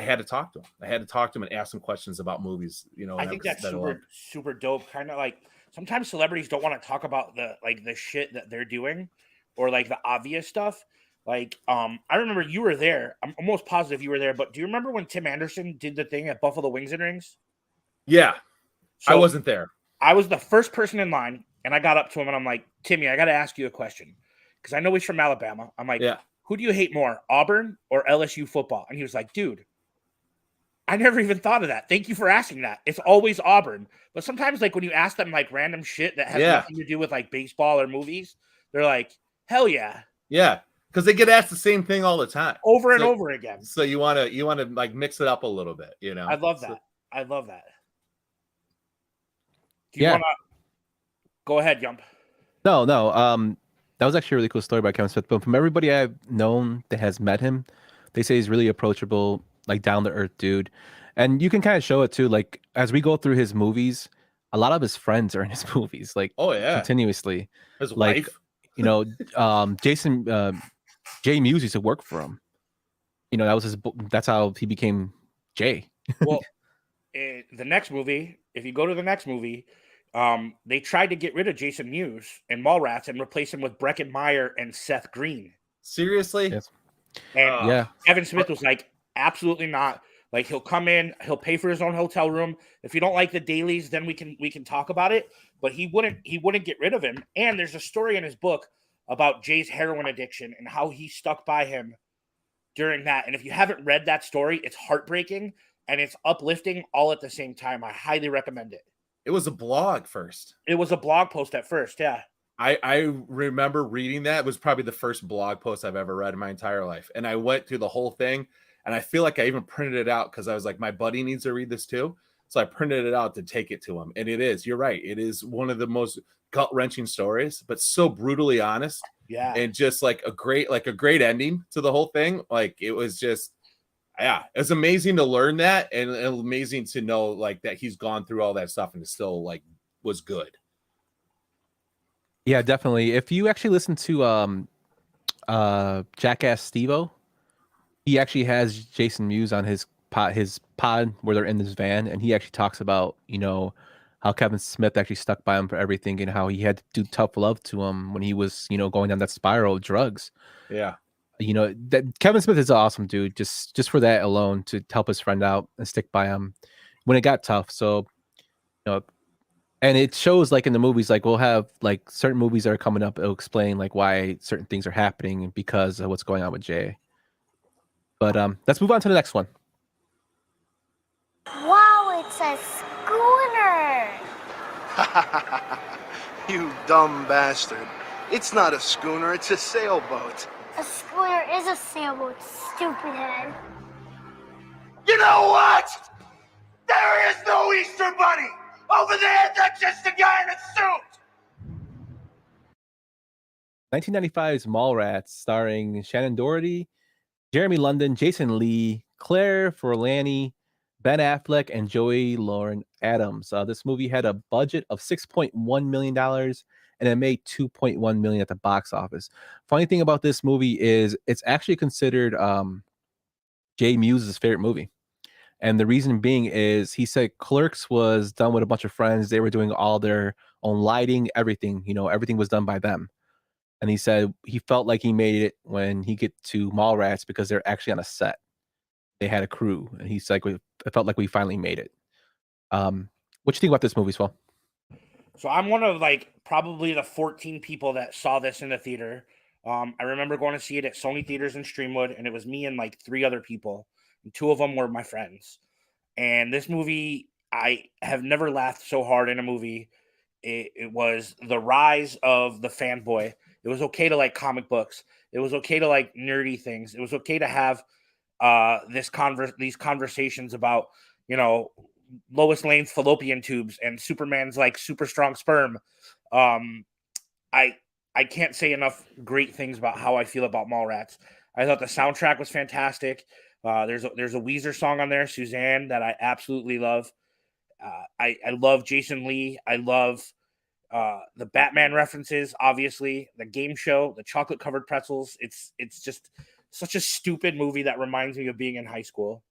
had to talk to him. I had to talk to him and ask him questions about movies, I think that's super dope. Kind of like sometimes celebrities don't want to talk about the shit that they're doing or like the obvious stuff. Like, I remember you were there. I'm almost positive you were there, but do you remember when Tim Anderson did the thing at Buffalo Wings and Rings? Yeah. So I wasn't there. I was the first person in line, and I got up to him, and I'm like, Timmy, I got to ask you a question. Because I know he's from Alabama. I'm like, yeah. Who do you hate more, Auburn or LSU football? And he was like, dude, I never even thought of that. Thank you for asking that. It's always Auburn. But sometimes, like, when you ask them, like, random shit that has nothing to do with, like, baseball or movies, they're like, hell yeah. Yeah. Because they get asked the same thing all the time. Over and over again. So you want to like, mix it up a little bit, I love that. I love that. Do Yeah. you want to go ahead, Yump? No. That was actually a really cool story about Kevin Smith. But from everybody I've known that has met him, they say he's really approachable, like down to earth dude. And you can kind of show it too. Like as we go through his movies, a lot of his friends are in his movies, like Oh yeah, continuously. his Like, wife. you know, Jason Jay Muse used to work for him. You know, that was that's how he became Jay. Well, the next movie, if you go to the next movie, they tried to get rid of Jason Mewes and Mallrats and replace him with Breckin Meyer and Seth Green. Seriously? Yes. And Yeah. Kevin Smith was like, absolutely not. Like he'll come in, he'll pay for his own hotel room. If you don't like the dailies, then we can talk about it. But he wouldn't get rid of him. And there's a story in his book about Jay's heroin addiction and how he stuck by him during that. And if you haven't read that story, it's heartbreaking and it's uplifting all at the same time. I highly recommend it. It was a blog first. It was a blog post at first, yeah. I remember reading that. It was probably the first blog post I've ever read in my entire life. And I went through the whole thing, and I feel like I even printed it out because I was like, my buddy needs to read this too. So I printed it out to take it to him. And it is, you're right. It is one of the most gut-wrenching stories, but so brutally honest. Yeah. And just like a great ending to the whole thing. Like it was just, yeah, it was amazing to learn that, and amazing to know like that he's gone through all that stuff and it still like was good. Yeah, definitely. If you actually listen to Jackass Steve-O, he actually has Jason Mewes on his pod where they're in this van, and he actually talks about, you know, how Kevin Smith actually stuck by him for everything and how he had to do tough love to him when he was, you know, going down that spiral of drugs. Yeah. You know, that Kevin Smith is an awesome dude, just for that alone, to help his friend out and stick by him when it got tough. So, you know, and it shows like in the movies, like we'll have like certain movies that are coming up, it'll explain like why certain things are happening because of what's going on with Jay. But let's move on to the next one. Wow, it's a schooner. You dumb bastard. It's not a schooner, it's a sailboat. A schooner is a sailboat, stupid head. You know what? There is no Easter Bunny! Over there, that's just a guy in a suit! 1995's Mallrats, starring Shannon Doherty, Jeremy London, Jason Lee, Claire Forlani, Ben Affleck, and Joey Lauren Adams. This movie had a budget of $6.1 million, and it made $2.1 million at the box office. Funny thing about this movie is it's actually considered Jay Mewes' favorite movie. And the reason being is he said Clerks was done with a bunch of friends. They were doing all their own lighting, everything, you know, everything was done by them. And he said he felt like he made it when he get to Mallrats because they're actually on a set. They had a crew, and he's like, it felt like we finally made it. What you think about this movie, Swell? So I'm one of like probably the 14 people that saw this in the theater. I remember going to see it at Sony Theaters in Streamwood, and it was me and like 3 other people. And 2 of them were my friends. And this movie, I have never laughed so hard in a movie. It was the rise of the fanboy. It was okay to like comic books. It was okay to like nerdy things. It was okay to have these conversations about, you know, Lois Lane's fallopian tubes and Superman's like super strong sperm. I can't say enough great things about how I feel about Mallrats. I thought the soundtrack was fantastic. There's a Weezer song on there, Suzanne, that I absolutely love. I love Jason Lee. I love the Batman references, obviously, the game show, the chocolate covered pretzels. It's just such a stupid movie that reminds me of being in high school.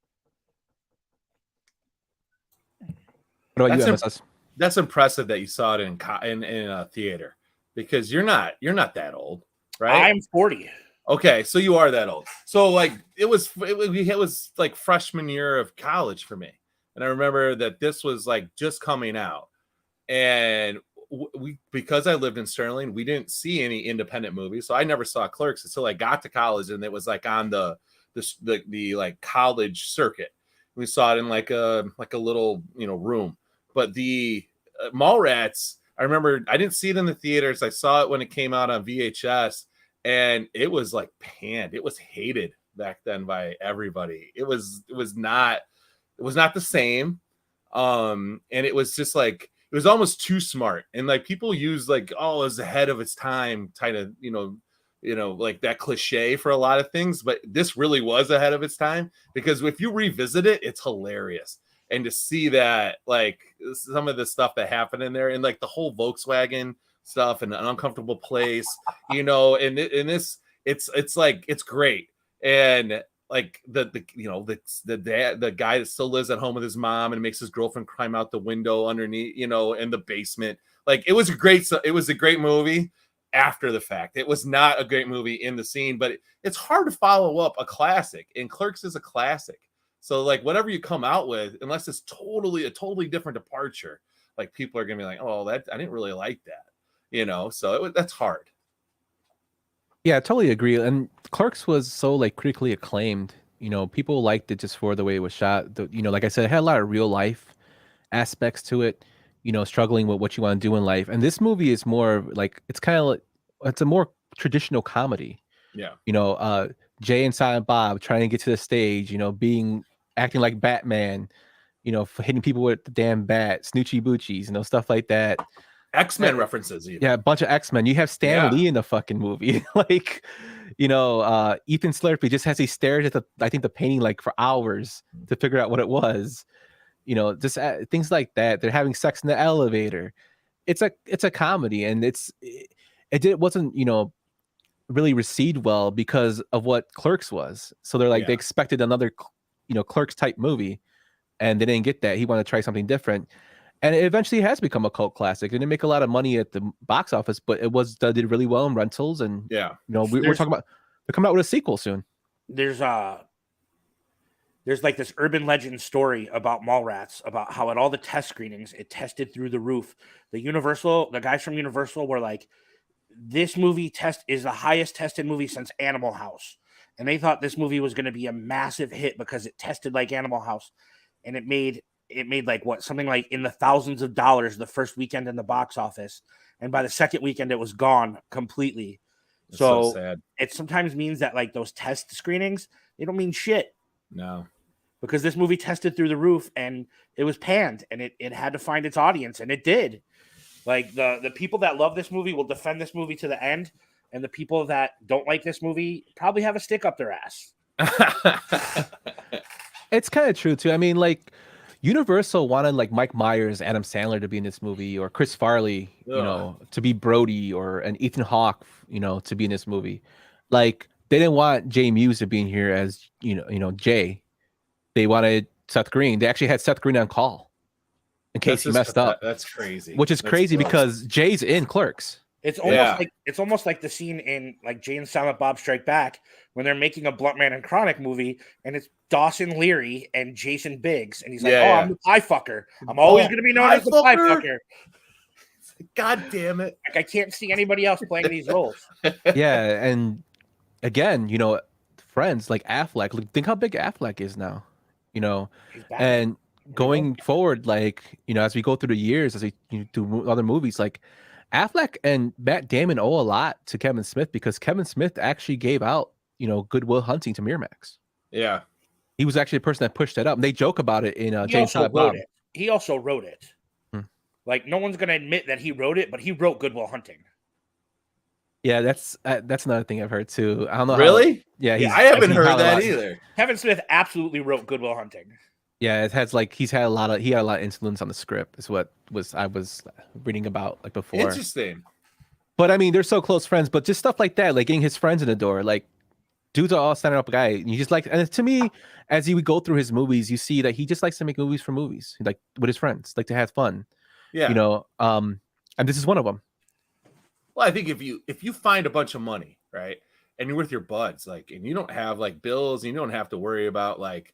What about you, MSS? That's impressive that you saw it in a theater, because you're not that old, right? I'm 40. Okay, so you are that old. So like it was like freshman year of college for me, and I remember that this was like just coming out, and we, because I lived in Sterling, we didn't see any independent movies, so I never saw Clerks until I got to college, and it was like on the like college circuit. We saw it in like a little, you know, room. But the Mallrats, I remember I didn't see it in the theaters. I saw it when it came out on VHS. And it was like panned. It was hated back then by everybody. It was not the same. And it was just like, it was almost too smart. And like people use like, oh, it was ahead of its time, kind of, like that cliche for a lot of things, but this really was ahead of its time, because if you revisit it, it's hilarious. And to see that, like some of the stuff that happened in there, and like the whole Volkswagen stuff and An Uncomfortable Place, and this, it's like, it's great. And like the guy that still lives at home with his mom and makes his girlfriend climb out the window underneath, in the basement. Like it was a great movie after the fact. It was not a great movie in the scene, but it's hard to follow up a classic, and Clerks is a classic. So like whatever you come out with, unless it's a totally different departure, like people are gonna be like, oh, that I didn't really like that, so that's hard. Yeah, I totally agree. And Clerks was so like critically acclaimed. People liked it just for the way it was shot. Like I said, it had a lot of real life aspects to it. Struggling with what you want to do in life. And this movie is more like, it's kind of like, it's a more traditional comedy. Yeah. Jay and Silent Bob trying to get to the stage, acting like Batman, hitting people with the damn bat, snootchie boochies, stuff like that. X-Men references. Even. Yeah, a bunch of X-Men. You have Stan Lee in the fucking movie. Like, Ethan Slurpee just has he stared at the painting like for hours to figure out what it was. Just things like that. They're having sex in the elevator. It's a comedy, and it wasn't really received well because of what Clerks was. So they're like they expected another Clerks type movie, and they didn't get that. He wanted to try something different, and it eventually has become a cult classic. It didn't make a lot of money at the box office, but it did really well in rentals. And we're talking about they're coming out with a sequel soon. There's like this urban legend story about Mallrats, about how at all the test screenings, it tested through the roof. The guys from Universal were like, this movie is the highest tested movie since Animal House. And they thought this movie was going to be a massive hit because it tested like Animal House. And it made like something like in the thousands of dollars the first weekend in the box office. And by the second weekend, it was gone completely. That's so sad. It sometimes means that like those test screenings, they don't mean shit. No. Because this movie tested through the roof and it was panned, and it had to find its audience, and it did. Like the people that love this movie will defend this movie to the end, and the people that don't like this movie probably have a stick up their ass. It's kind of true too. I mean, like Universal wanted like Mike Myers, Adam Sandler to be in this movie, or Chris Farley, to be Brody, or an Ethan Hawke, to be in this movie. Like they didn't want Jay Mewes to be in here as Jay. They wanted Seth Green. They actually had Seth Green on call in case he messed up. That's crazy. Which is crazy because Jay's in Clerks. It's almost like the scene in like Jay and Silent Bob Strike Back when they're making a Blunt Man and Chronic movie, and it's Dawson Leary and Jason Biggs, and he's like, I'm the pie fucker. I'm always going to be known as the pie fucker. God damn it! Like I can't see anybody else playing these roles. Yeah, and again, friends like Affleck. Think how big Affleck is now. And going forward, like, as we go through the years, as we do other movies, like Affleck and Matt Damon owe a lot to Kevin Smith, because Kevin Smith actually gave out, Good Will Hunting to Miramax. Yeah. He was actually the person that pushed that up. And they joke about it in James Silent Bob. He also wrote it. Like, no one's going to admit that he wrote it, but he wrote Good Will Hunting. Yeah, that's another thing I've heard too. I don't know. Really? Yeah, I haven't heard that either. Kevin Smith absolutely wrote Good Will Hunting. Yeah, it has like he had a lot of influence on the script. Is what I was reading about like before. Interesting. But I mean, they're so close friends. But just stuff like that, like getting his friends in the door, like dudes are all standing up guy. You just like, and to me, as you would go through his movies, you see that he just likes to make movies for movies, like with his friends, like to have fun. Yeah. And this is one of them. Well, I think if you find a bunch of money, right, and you're with your buds, like, and you don't have like bills, and you don't have to worry about like,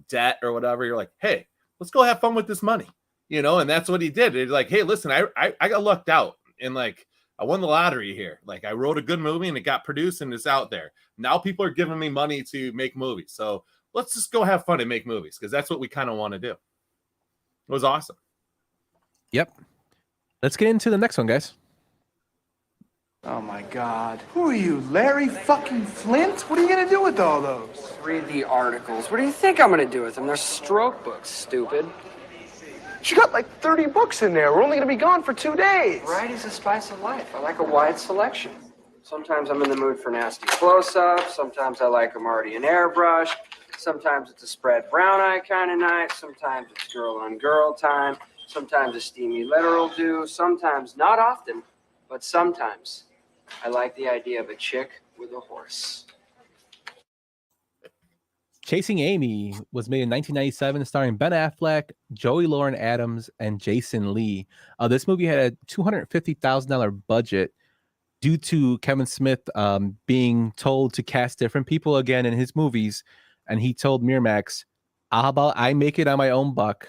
debt or whatever, you're like, hey, let's go have fun with this money, and that's what he did. It's like, hey, listen, I got lucked out, and like I won the lottery here. Like I wrote a good movie and it got produced and it's out there. Now people are giving me money to make movies, so let's just go have fun and make movies, because that's what we kind of want to do. It was awesome. Yep. Let's get into the next one, guys. Oh my God. Who are you, Larry fucking Flint? What are you gonna do with all those? Read the articles. What do you think I'm gonna do with them? They're stroke books, stupid. She got like 30 books in there. We're only going to be gone for 2 days. Variety's the spice of life. I like a wide selection. Sometimes I'm in the mood for nasty close-ups. Sometimes I like them already in airbrush. Sometimes it's a spread brown eye kind of night. Sometimes it's girl on girl time. Sometimes a steamy literal do. Sometimes, not often, but sometimes I like the idea of a chick with a horse. Chasing Amy was made in 1997, starring Ben Affleck, Joey Lauren Adams, and Jason Lee. This movie had a $250,000 budget due to Kevin Smith being told to cast different people again in his movies. And he told Miramax, how about I make it on my own buck,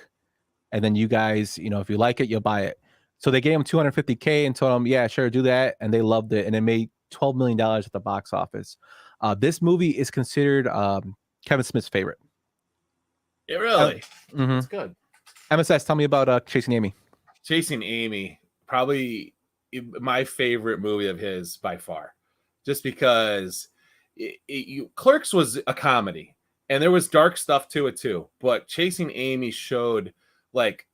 and then you guys, if you like it, you'll buy it. So they gave him $250K and told him, yeah, sure, do that. And they loved it. And it made $12 million at the box office. This movie is considered Kevin Smith's favorite. It really? Mm-hmm. It's good. MSS, tell me about Chasing Amy. Chasing Amy, probably my favorite movie of his by far, just because Clerks was a comedy and there was dark stuff to it too. But Chasing Amy showed like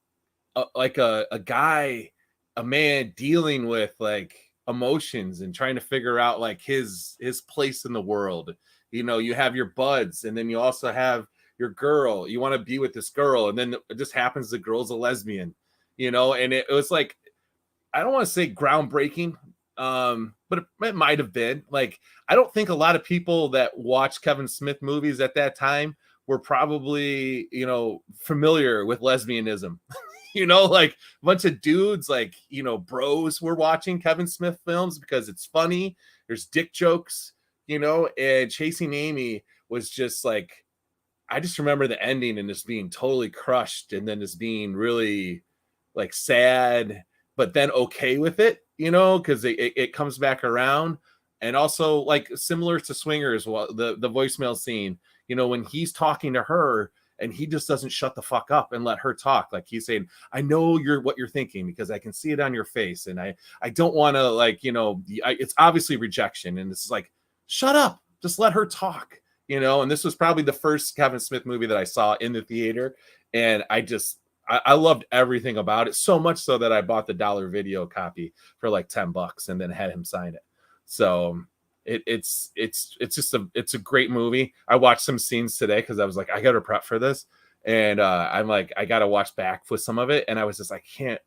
a guy, a man dealing with like emotions and trying to figure out like his place in the world. You have your buds, and then you also have your girl. You want to be with this girl, and then it just happens the girl's a lesbian, and it was like, I don't want to say groundbreaking, but it might have been. Like, I don't think a lot of people that watched Kevin Smith movies at that time were probably, familiar with lesbianism. Like a bunch of dudes, like, bros were watching Kevin Smith films because it's funny. There's dick jokes. And Chasing Amy was just like, I just remember the ending and just being totally crushed, and then just being really like sad, but then okay with it, because it comes back around. And also like similar to Swingers, the voicemail scene, when he's talking to her and he just doesn't shut the fuck up and let her talk. Like he's saying, I know what you're thinking because I can see it on your face. And I don't want to like, it's obviously rejection. And this is like, shut up, just let her talk, and this was probably the first Kevin Smith movie that I saw in the theater, and I loved everything about it, so much so that I bought the dollar video copy for like $10 and then had him sign it. So it's a great movie. I watched some scenes today because I was like, I gotta prep for this, and I'm like, I gotta watch back with some of it, and I was just like, I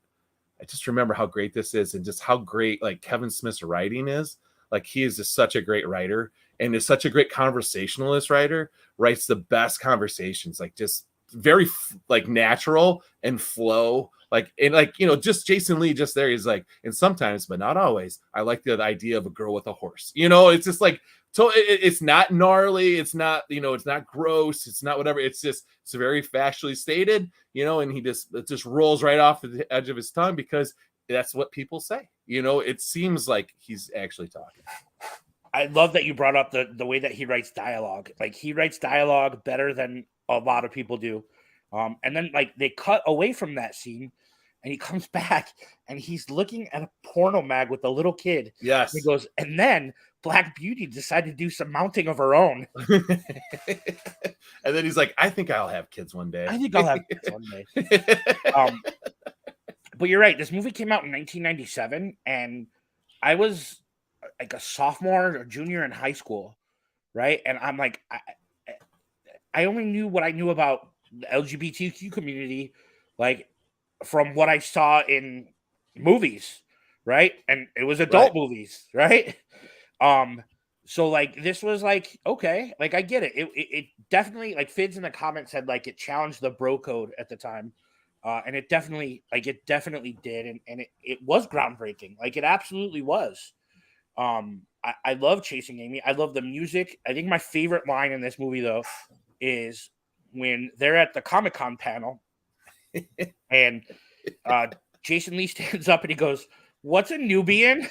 just remember how great this is, and just how great like Kevin Smith's writing is. Like, he is just such a great writer, and is such a great conversationalist writer, writes the best conversations, like just very like natural and flow. Like, and like, just Jason Lee just there. He's like, and sometimes, but not always, I like the idea of a girl with a horse. It's just like, so it's not gnarly. It's not, it's not gross. It's not whatever. It's very factually stated, and it just rolls right off the edge of his tongue because that's what people say. It seems like he's actually talking. I love that you brought up the way that he writes dialogue. Like, he writes dialogue better than a lot of people do. And then like they cut away from that scene and he comes back and he's looking at a porno mag with a little kid. Yes. And he goes, and then Black Beauty decided to do some mounting of her own. And then he's like, I think I'll have kids one day. I think I'll have kids one day. But you're right. This movie came out in 1997, and I was like a sophomore or junior in high school, right? And I'm like, I only knew what I knew about the LGBTQ community, like from what I saw in movies, right? And it was adult movies, right? So like this was like, okay, like I get it. It definitely, like Fids in the comments said, like it challenged the bro code at the time. And it definitely did. And it was groundbreaking. Like it absolutely was. I love Chasing Amy. I love the music. I think my favorite line in this movie though is when they're at the Comic-Con panel and Jason Lee stands up and he goes, "What's a Nubian?"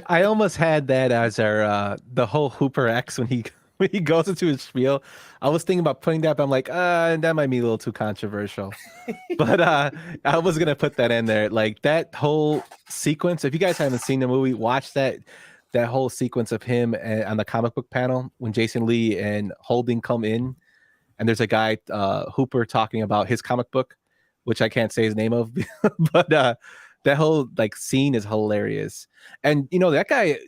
I almost had that as our the whole Hooper X when he goes into his spiel. I was thinking about putting that, but I'm like, that might be a little too controversial. But I was gonna put that in there. Like that whole sequence. If you guys haven't seen the movie, watch that whole sequence of him on the comic book panel when Jason Lee and Holding come in, and there's a guy Hooper talking about his comic book, which I can't say his name of, but that whole like scene is hilarious. And that guy,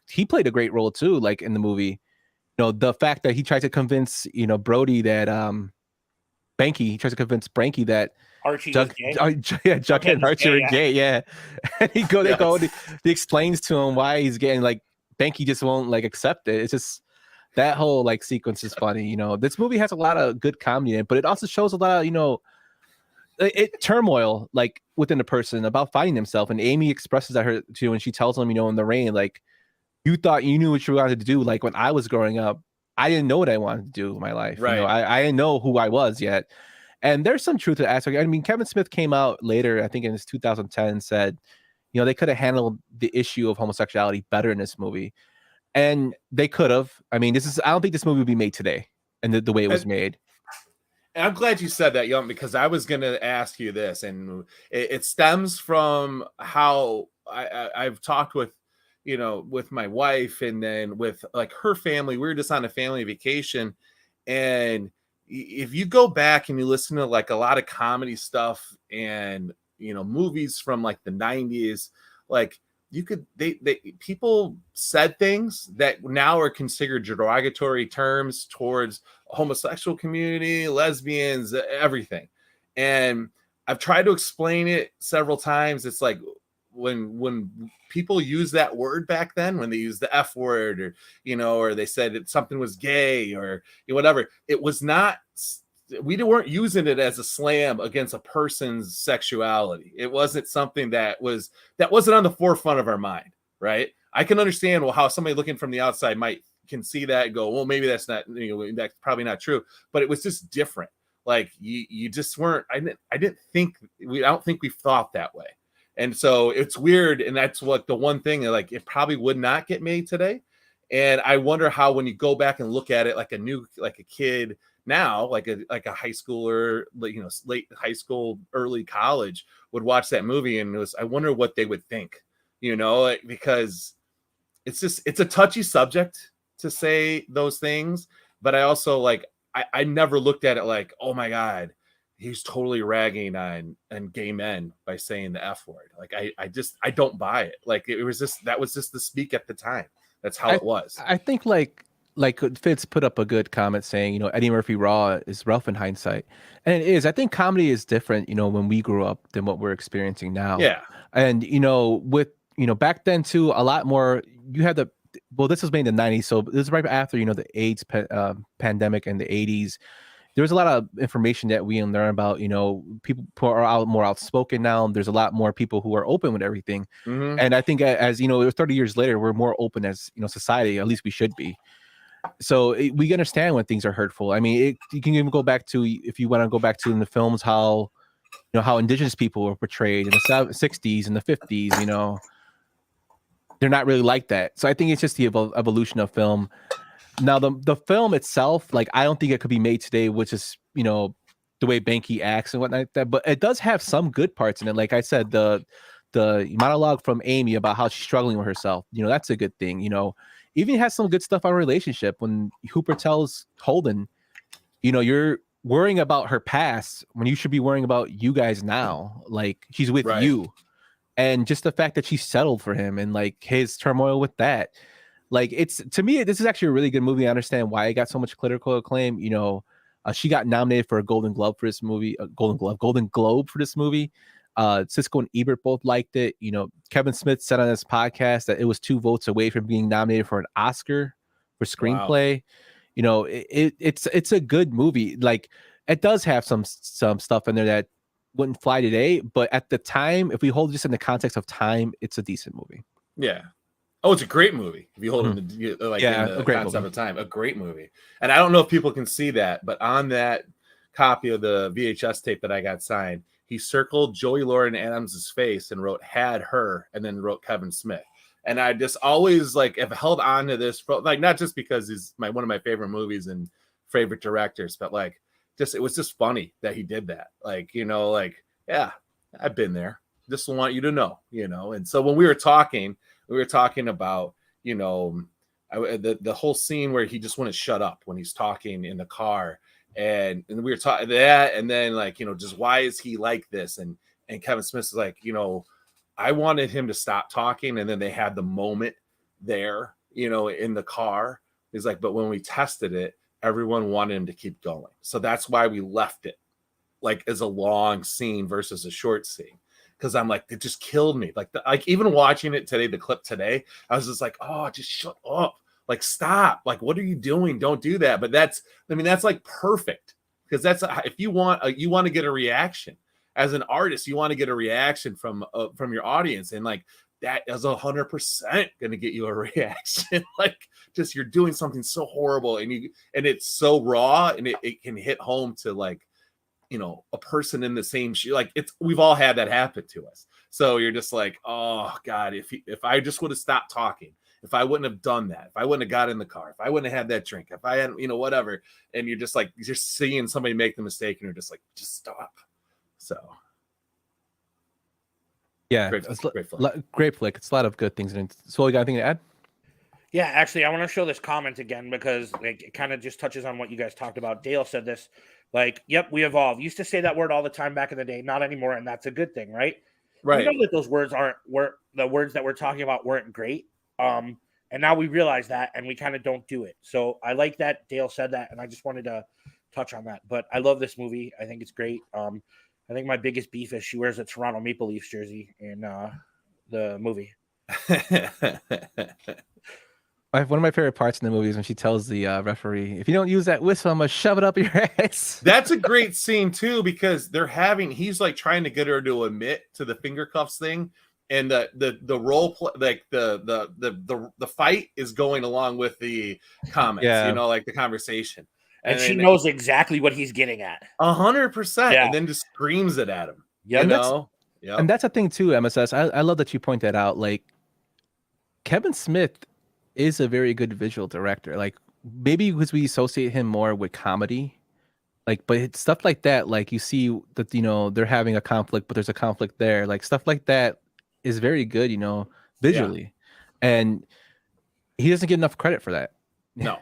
he played a great role too, like in the movie. The fact that he tried to convince Brody that Banky, he tries to convince Banky that Archie was gay. Jughead and Archie were gay, yeah. And he explains to him why he's gay, and like Banky just won't like accept it. It's just that whole like sequence is funny. This movie has a lot of good comedy in it, but it also shows a lot of turmoil like within a person about finding himself. And Amy expresses that her too, and she tells him, in the rain, like, you thought you knew what you wanted to do. Like when I was growing up, I didn't know what I wanted to do with my life. Right. I didn't know who I was yet. And there's some truth to that aspect. I mean, Kevin Smith came out later, I think in his 2010, said, they could have handled the issue of homosexuality better in this movie. And they could have. I mean, I don't think this movie would be made today and the way it was made. And I'm glad you said that, Young, because I was going to ask you this, and it stems from how I've talked with, with my wife, and then with like her family. We were just on a family vacation, and if you go back and you listen to like a lot of comedy stuff and movies from like the 90s, like people said things that now are considered derogatory terms towards homosexual community, lesbians, everything. And I've tried to explain it several times. It's like when people use that word back then, when they used the F word, or or they said something was gay or whatever, it was not. We weren't using it as a slam against a person's sexuality. It wasn't something that wasn't on the forefront of our mind, right? I can understand how somebody looking from the outside can see that and go, well, maybe that's not, that's probably not true, but it was just different. Like you just weren't. I don't think we thought that way. And so it's weird, and that's what the one thing, like, it probably would not get made today. And I wonder how, when you go back and look at it like a kid now, like a high schooler, late high school, early college, would watch that movie, and I wonder what they would think, because it's a touchy subject to say those things. But I also I never looked at it like, oh my God, he's totally ragging on gay men by saying the F word. Like I don't buy it. Like that was just the speak at the time. That's how it was. I think like Fitz put up a good comment saying, Eddie Murphy Raw is rough in hindsight. And it is. I think comedy is different, when we grew up than what we're experiencing now. Yeah. And, with, back then too, a lot more, you had this was made in the 90s. So this is right after, the AIDS pandemic in the 80s. There was a lot of information that we learn about, people who are more outspoken now. There's a lot more people who are open with everything. Mm-hmm. And I think as, 30 years later, we're more open as, society, at least we should be. So we understand when things are hurtful. I mean, you can even go back to, if you want to go back to in the films, how, how indigenous people were portrayed in the 60s and the 50s, they're not really like that. So I think it's just the evolution of film. Now, the film itself, like, I don't think it could be made today, which is, the way Banky acts and whatnot like that. But it does have some good parts in it. Like I said, the monologue from Amy about how she's struggling with herself, that's a good thing. Even has some good stuff on relationship when Hooper tells Holden, you're worrying about her past when you should be worrying about you guys now. Like, she's with you. And just the fact that she settled for him and like his turmoil with that. Like, to me, this is actually a really good movie. I understand why it got so much critical acclaim. She got nominated for a Golden Globe for this movie, Golden Globe for this movie. Siskel and Ebert both liked it. Kevin Smith said on this podcast that it was 2 votes away from being nominated for an Oscar for screenplay. Wow. It's a good movie. Like, it does have some stuff in there that wouldn't fly today, but at the time, if we hold this in the context of time, it's a decent movie. Yeah. Oh, it's a great movie. If you hold it in the concept of time, a great movie. And I don't know if people can see that, but on that copy of the VHS tape that I got signed, he circled Joey Lauren Adams' face and wrote "had her," and then wrote Kevin Smith. And I just always have held on to this, not just because he's one of my favorite movies and favorite directors, but it was just funny that he did that. Yeah, I've been there. Just want you to know, And so when we were talking about, The whole scene where he just wouldn't shut up when he's talking in the car, and we were talking that, and then like, you know, just why is he like this? And Kevin Smith's like, you know, I wanted him to stop talking, and then they had the moment there, you know, in the car. He's like, but when we tested it, everyone wanted him to keep going, so that's why we left it like as a long scene versus a short scene. Because I'm like, it just killed me. Like even watching it today, the clip today, I was just like, oh, just shut up. Like, stop. Like, what are you doing? Don't do that. But that's like perfect. Because that's if you want to get a reaction as an artist, you want to get a reaction from your audience. And like, that is 100% going to get you a reaction. Like, just, you're doing something so horrible and it's so raw, and it can hit home to like, you know, a person in the same shoe. Like, we've all had that happen to us. So you're just like, oh God, if I just would have stopped talking, if I wouldn't have done that, if I wouldn't have got in the car, if I wouldn't have had that drink, if I hadn't, you know, whatever. And you're just like, you're seeing somebody make the mistake, and you're just like, just stop. So yeah, great flick. It's a lot of good things in it. So you got anything to add? Yeah, actually, I want to show this comment again because like, it kind of just touches on what you guys talked about. Dale said this, like, yep, we evolve. Used to say that word all the time back in the day, not anymore, and that's a good thing, right? Right. We know that those words were the words that we're talking about weren't great. And now we realize that, and we kind of don't do it. So I like that Dale said that, and I just wanted to touch on that. But I love this movie. I think it's great. I think my biggest beef is she wears a Toronto Maple Leafs jersey in the movie. One of my favorite parts in the movie is when she tells the referee, if you don't use that whistle, I'm going to shove it up your ass. That's a great scene too, because he's like trying to get her to admit to the finger cuffs thing. And the role play, like the fight is going along with the comments, you know, like the conversation. And she knows exactly what he's getting at. 100%. And then just screams it at him. Yeah. You know? Yep. And that's a thing too, MSS. I love that you point that out. Like, Kevin Smith is a very good visual director. Like, maybe because we associate him more with comedy. Like, but it's stuff like that, like you see that, you know, they're having a conflict, but there's a conflict there. Like, stuff like that is very good, you know, visually. Yeah. And he doesn't get enough credit for that. No.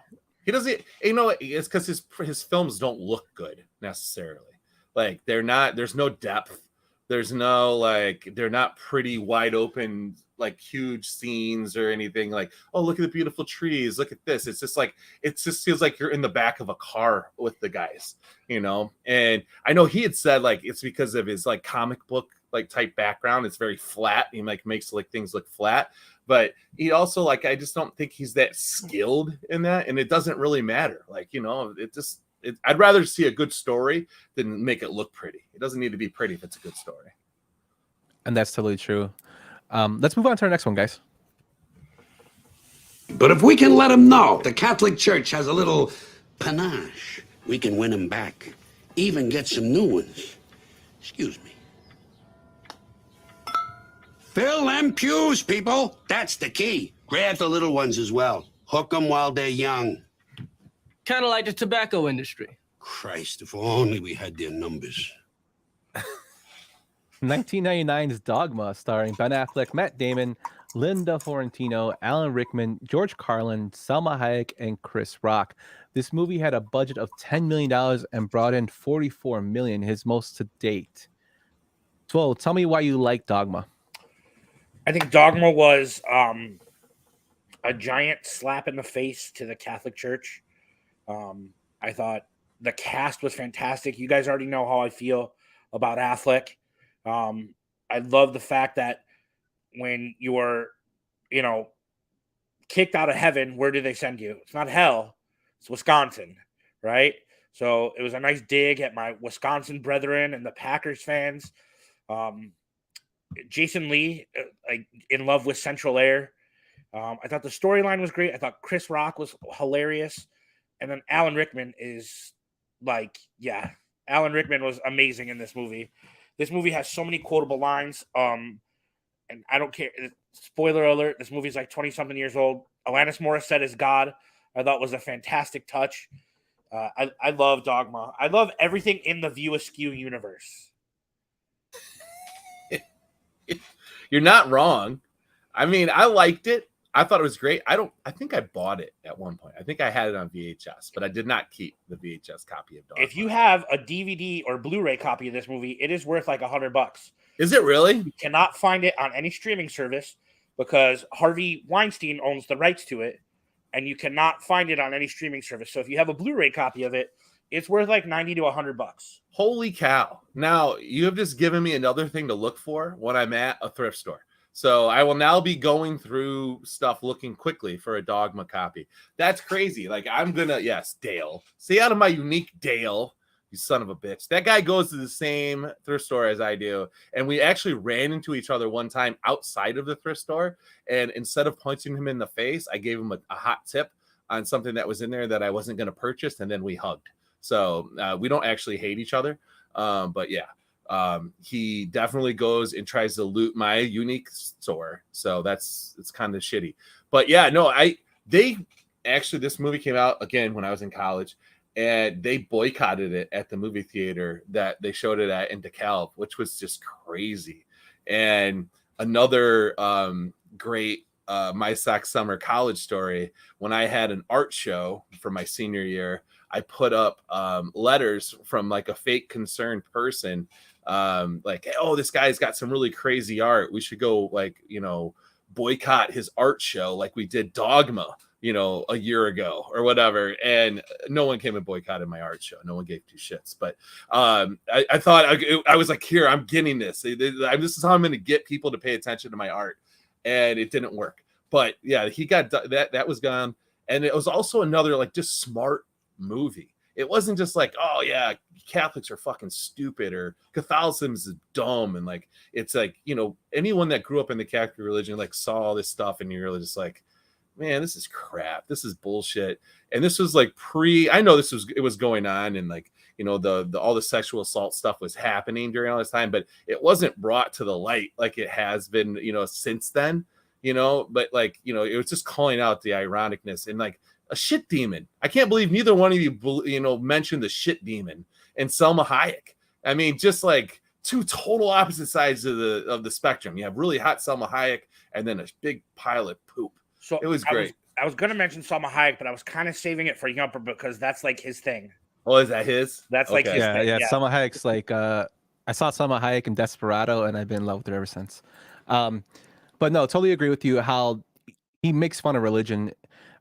He doesn't, you know, it's because his films don't look good necessarily. Like, there's no depth. There's no, like, they're not pretty wide open, like huge scenes or anything. Like, oh, look at the beautiful trees. Look at this. It's just like, it just feels like you're in the back of a car with the guys, you know? And I know he had said like, it's because of his like comic book, like type background. It's very flat. He like makes like things look flat, but he also like, I just don't think he's that skilled in that. And it doesn't really matter. Like, you know, I'd rather see a good story than make it look pretty. It doesn't need to be pretty if it's a good story. And that's totally true. Let's move on to our next one, guys. But if we can let them know the Catholic Church has a little panache, we can win them back. Even get some new ones. Excuse me. Fill them pews, people. That's the key. Grab the little ones as well. Hook them while they're young. Kind of like the tobacco industry. Christ, if only we had their numbers. 1999's Dogma, starring Ben Affleck, Matt Damon, Linda Florentino, Alan Rickman, George Carlin, Salma Hayek, and Chris Rock. This movie had a budget of $10 million and brought in $44 million, his most to date. So tell me why you like Dogma. I think Dogma was a giant slap in the face to the Catholic Church. I thought the cast was fantastic. You guys already know how I feel about Affleck. I love the fact that when you are, you know, kicked out of heaven, where do they send you? It's not hell. It's Wisconsin, right? So it was a nice dig at my Wisconsin brethren and the Packers fans. Jason Lee, like in love with Central Air. I thought the storyline was great. I thought Chris Rock was hilarious. And then Alan Rickman is like, yeah, Alan Rickman was amazing in this movie. This movie has so many quotable lines. And I don't care. Spoiler alert, this movie is like 20-something years old. Alanis Morissette is God. I thought was a fantastic touch. I love Dogma. I love everything in the View Askew universe. You're not wrong. I mean, I liked it. I thought it was great. I think I bought it at one point. I think I had it on VHS, but I did not keep the VHS copy of Dogma. If you have a DVD or Blu-ray copy of this movie, it is worth like $100. Is it really? You cannot find it on any streaming service because Harvey Weinstein owns the rights to it, and you cannot find it on any streaming service. So if you have a Blu-ray copy of it, it's worth like $90 to $100. Holy cow. Now, you have just given me another thing to look for when I'm at a thrift store. So I will now be going through stuff looking quickly for a Dogma copy. That's crazy. Like, I'm going to, yes, Dale. Stay out of my unique Dale, you son of a bitch. That guy goes to the same thrift store as I do. And we actually ran into each other one time outside of the thrift store. And instead of punching him in the face, I gave him a hot tip on something that was in there that I wasn't going to purchase. And then we hugged. So we don't actually hate each other. But yeah. He definitely goes and tries to loot my unique store. So it's kind of shitty. But yeah, no, this movie came out again when I was in college, and they boycotted it at the movie theater that they showed it at in DeKalb, which was just crazy. And another great My Sox Summer college story, when I had an art show for my senior year, I put up letters from like a fake concerned person, like, oh, this guy's got some really crazy art. We should go, like, boycott his art show like we did Dogma, a year ago or whatever. And no one came and boycotted my art show. No one gave two shits. But I thought I was like, here, I'm getting this. This is how I'm going to get people to pay attention to my art. And it didn't work. But yeah, he got that was gone. And it was also another like just smart movie. It wasn't just like, oh yeah, Catholics are fucking stupid or Catholicism is dumb, and like it's like, anyone that grew up in the Catholic religion like saw all this stuff and you're really just like, man, this is crap, this is bullshit. And this was like I know it was going on, and like, all the sexual assault stuff was happening during all this time, but it wasn't brought to the light like it has been, since then, but like, it was just calling out the ironicness and like a shit demon. I can't believe neither one of you, mentioned the shit demon and Selma Hayek. I mean, just like two total opposite sides of the spectrum. You have really hot Selma Hayek and then a big pile of poop. So it was great. I was going to mention Selma Hayek, but I was kind of saving it for Yumper because that's like his thing. Oh, is that his? That's like his thing. Yeah. Selma Hayek's like, I saw Selma Hayek in Desperado and I've been in love with her ever since. But no, totally agree with you how he makes fun of religion.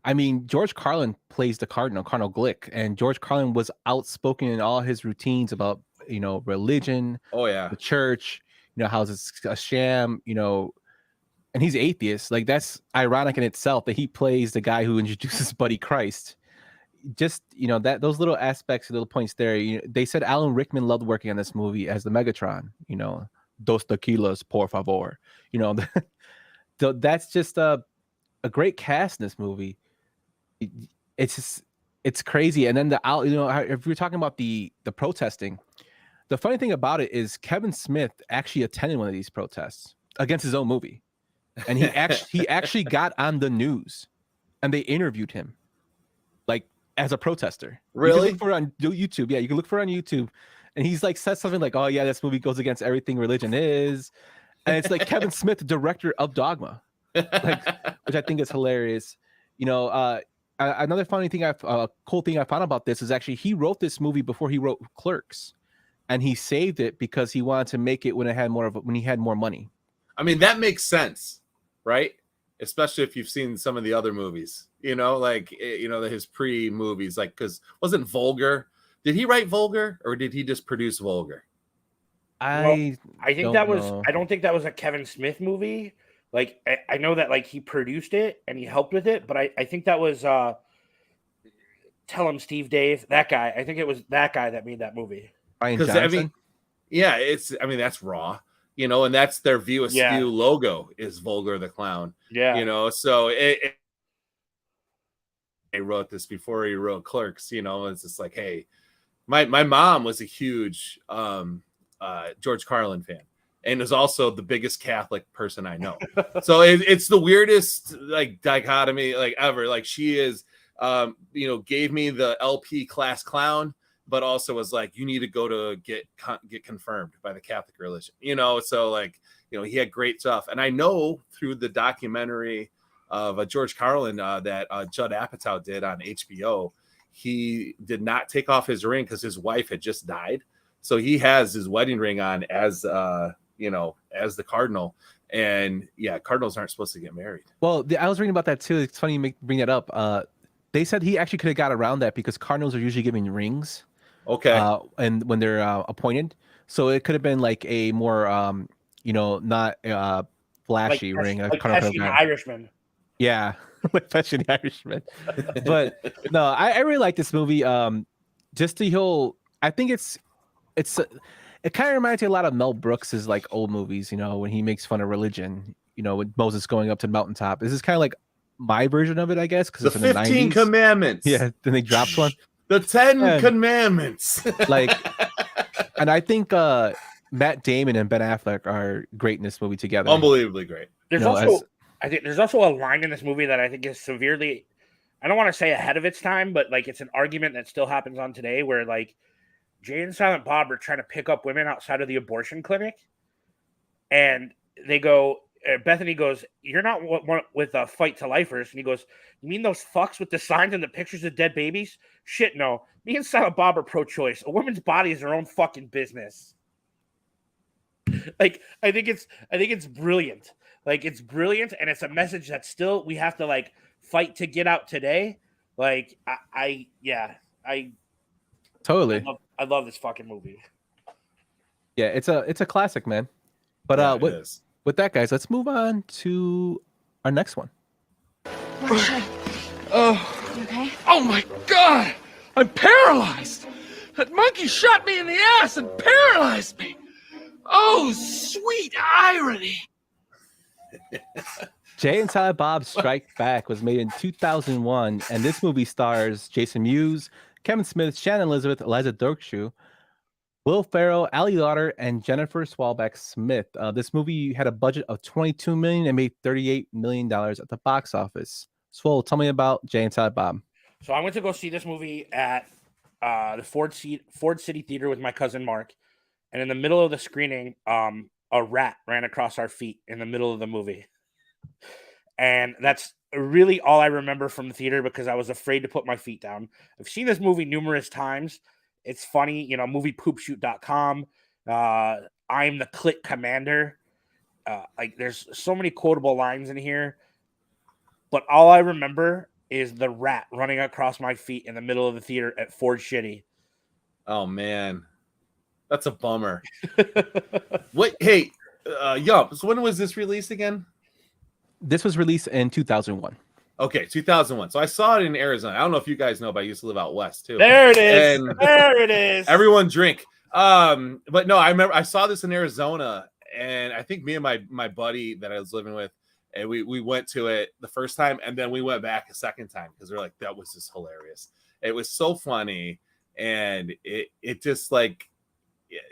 I mean, George Carlin plays the Cardinal Glick, and George Carlin was outspoken in all his routines about, religion. Oh yeah, the church, how it's a sham, and he's atheist. Like, that's ironic in itself that he plays the guy who introduces Buddy Christ. Just, that those little aspects, little points there. They said Alan Rickman loved working on this movie as the Megatron. Dos tequilas, por favor. That's just a great cast in this movie. It's crazy. And then if we're talking about the protesting, the funny thing about it is Kevin Smith actually attended one of these protests against his own movie, and he actually got on the news, and they interviewed him, like, as a protester. Really? You can look for it on YouTube. Yeah, you can look for it on YouTube, and he's like said something like, "Oh yeah, this movie goes against everything religion is," and it's like Kevin Smith, the director of Dogma, like, which I think is hilarious. Another funny thing, cool thing I found about this is actually he wrote this movie before he wrote Clerks, and he saved it because he wanted to make it when he had more money. I mean, that makes sense, right? Especially if you've seen some of the other movies, his pre-movies, like, because wasn't Vulgar? Did he write Vulgar, or did he just produce Vulgar? I think that was. I don't think that was a Kevin Smith movie. Like, I know that, like, he produced it and he helped with it, but I think that was Tell Him Steve Dave, that guy. I think it was that guy that made that movie. Ryan Johnson? That's Raw, and that's their View Askew logo is Vulgar the Clown. Yeah. So he wrote this before he wrote Clerks, it's just like, hey, my mom was a huge George Carlin fan. And is also the biggest Catholic person I know. So it's the weirdest like dichotomy like ever. Like, she is, gave me the LP Class Clown, but also was like, you need to go to get confirmed by the Catholic religion. So like, he had great stuff. And I know through the documentary of George Carlin that Judd Apatow did on HBO. He did not take off his ring because his wife had just died. So he has his wedding ring on as as the cardinal. And yeah, cardinals aren't supposed to get married. Well, I was reading about that too. It's funny you bring that up. They said he actually could have got around that because cardinals are usually giving rings. Okay. And when they're appointed, so it could have been like a more not flashy ring, like Pesci and the Irishman. Yeah, like Pesci and the Irishman. But no, I really like this movie. Just the whole, I think it kind of reminds me a lot of Mel Brooks's like old movies. When he makes fun of religion. With Moses going up to the mountaintop. This is kind of like my version of it, I guess, because the it's in 15 the 90s. Commandments. Yeah, then they dropped one. The 10 Commandments. And I think Matt Damon and Ben Affleck are great in this movie together. Unbelievably great. I think there's also a line in this movie that I think is severely, I don't want to say ahead of its time, but like it's an argument that still happens on today where like Jay and Silent Bob are trying to pick up women outside of the abortion clinic. And they go, Bethany goes, "You're not with a fight to lifers." And he goes, "You mean those fucks with the signs and the pictures of dead babies? Shit, no. Me and Silent Bob are pro-choice. A woman's body is her own fucking business." Like, I think it's brilliant. Like, it's brilliant, and it's a message that still we have to like fight to get out today. Like, I totally. I love this fucking movie. Yeah, it's a classic, man. But Yeah, with that, guys, let's move on to our next one. Oh, You okay? oh my God! I'm paralyzed! That monkey shot me in the ass and paralyzed me! Oh, sweet irony! Jay and Silent Bob Strike Back was made in 2001, and this movie stars Jason Mewes, Kevin Smith, Shannon Elizabeth, Eliza Dokshu, Will Ferrell, Ali Lauder, and Jennifer Swalbeck Smith. This movie had a budget of $22 million and made $38 million at the box office. Swole, tell me about Jay and Silent Bob. So I went to go see this movie at the Ford City Theater with my cousin Mark, and in the middle of the screening, a rat ran across our feet in the middle of the movie, and that's really all I remember from the theater because I was afraid to put my feet down. I've seen this movie numerous times. It's funny, moviepoopshoot.com. I'm the Clit Commander. Like, there's so many quotable lines in here, but all I remember is the rat running across my feet in the middle of the theater at Ford Shitty. Oh man, that's a bummer. Wait, hey, Yump. So when was this released again? This was released in 2001. Okay, 2001. So I saw it in Arizona. I don't know if you guys know, but I used to live out west too. There it is. And there it is. Everyone drink. But no, I remember I saw this in Arizona, and I think me and my buddy that I was living with, and we went to it the first time, and then we went back a second time because we're like, that was just hilarious. It was so funny, and it just like,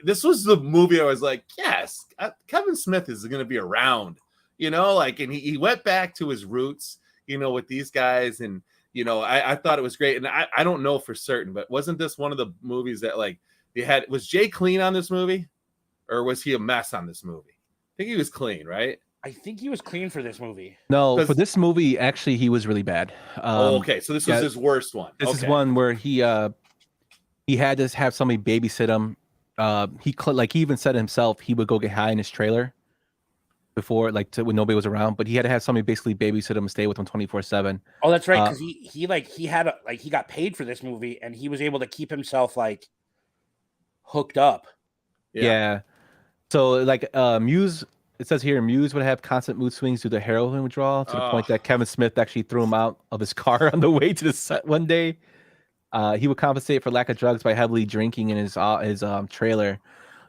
this was the movie I was like, yes, Kevin Smith is going to be around, and he went back to his roots, with these guys, and I thought it was great, and I don't know for certain, but wasn't this one of the movies that like they had? Was Jay clean on this movie, or was he a mess on this movie? I think he was clean, right? I think he was clean for this movie. No, for this movie, actually, he was really bad. Okay, so this was his worst one. This is one where he had to have somebody babysit him. He even said himself he would go get high in his trailer before, when nobody was around. But he had to have somebody basically babysit him and stay with him 24/7. Oh, that's right, because he got paid for this movie, and he was able to keep himself hooked up. Yeah. So Mewes. It says here, Mewes would have constant mood swings due to heroin withdrawal to the point that Kevin Smith actually threw him out of his car on the way to the set one day. He would compensate for lack of drugs by heavily drinking in his trailer.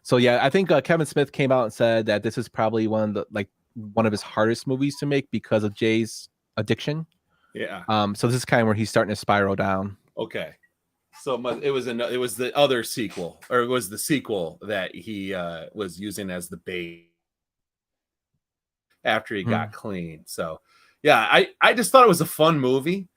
So yeah, I think Kevin Smith came out and said that this is probably one of his hardest movies to make because of Jay's addiction. Yeah. So this is kind of where he's starting to spiral down. Okay. So it was the other sequel, or it was the sequel that he was using as the bait after he got clean. So yeah, I just thought it was a fun movie,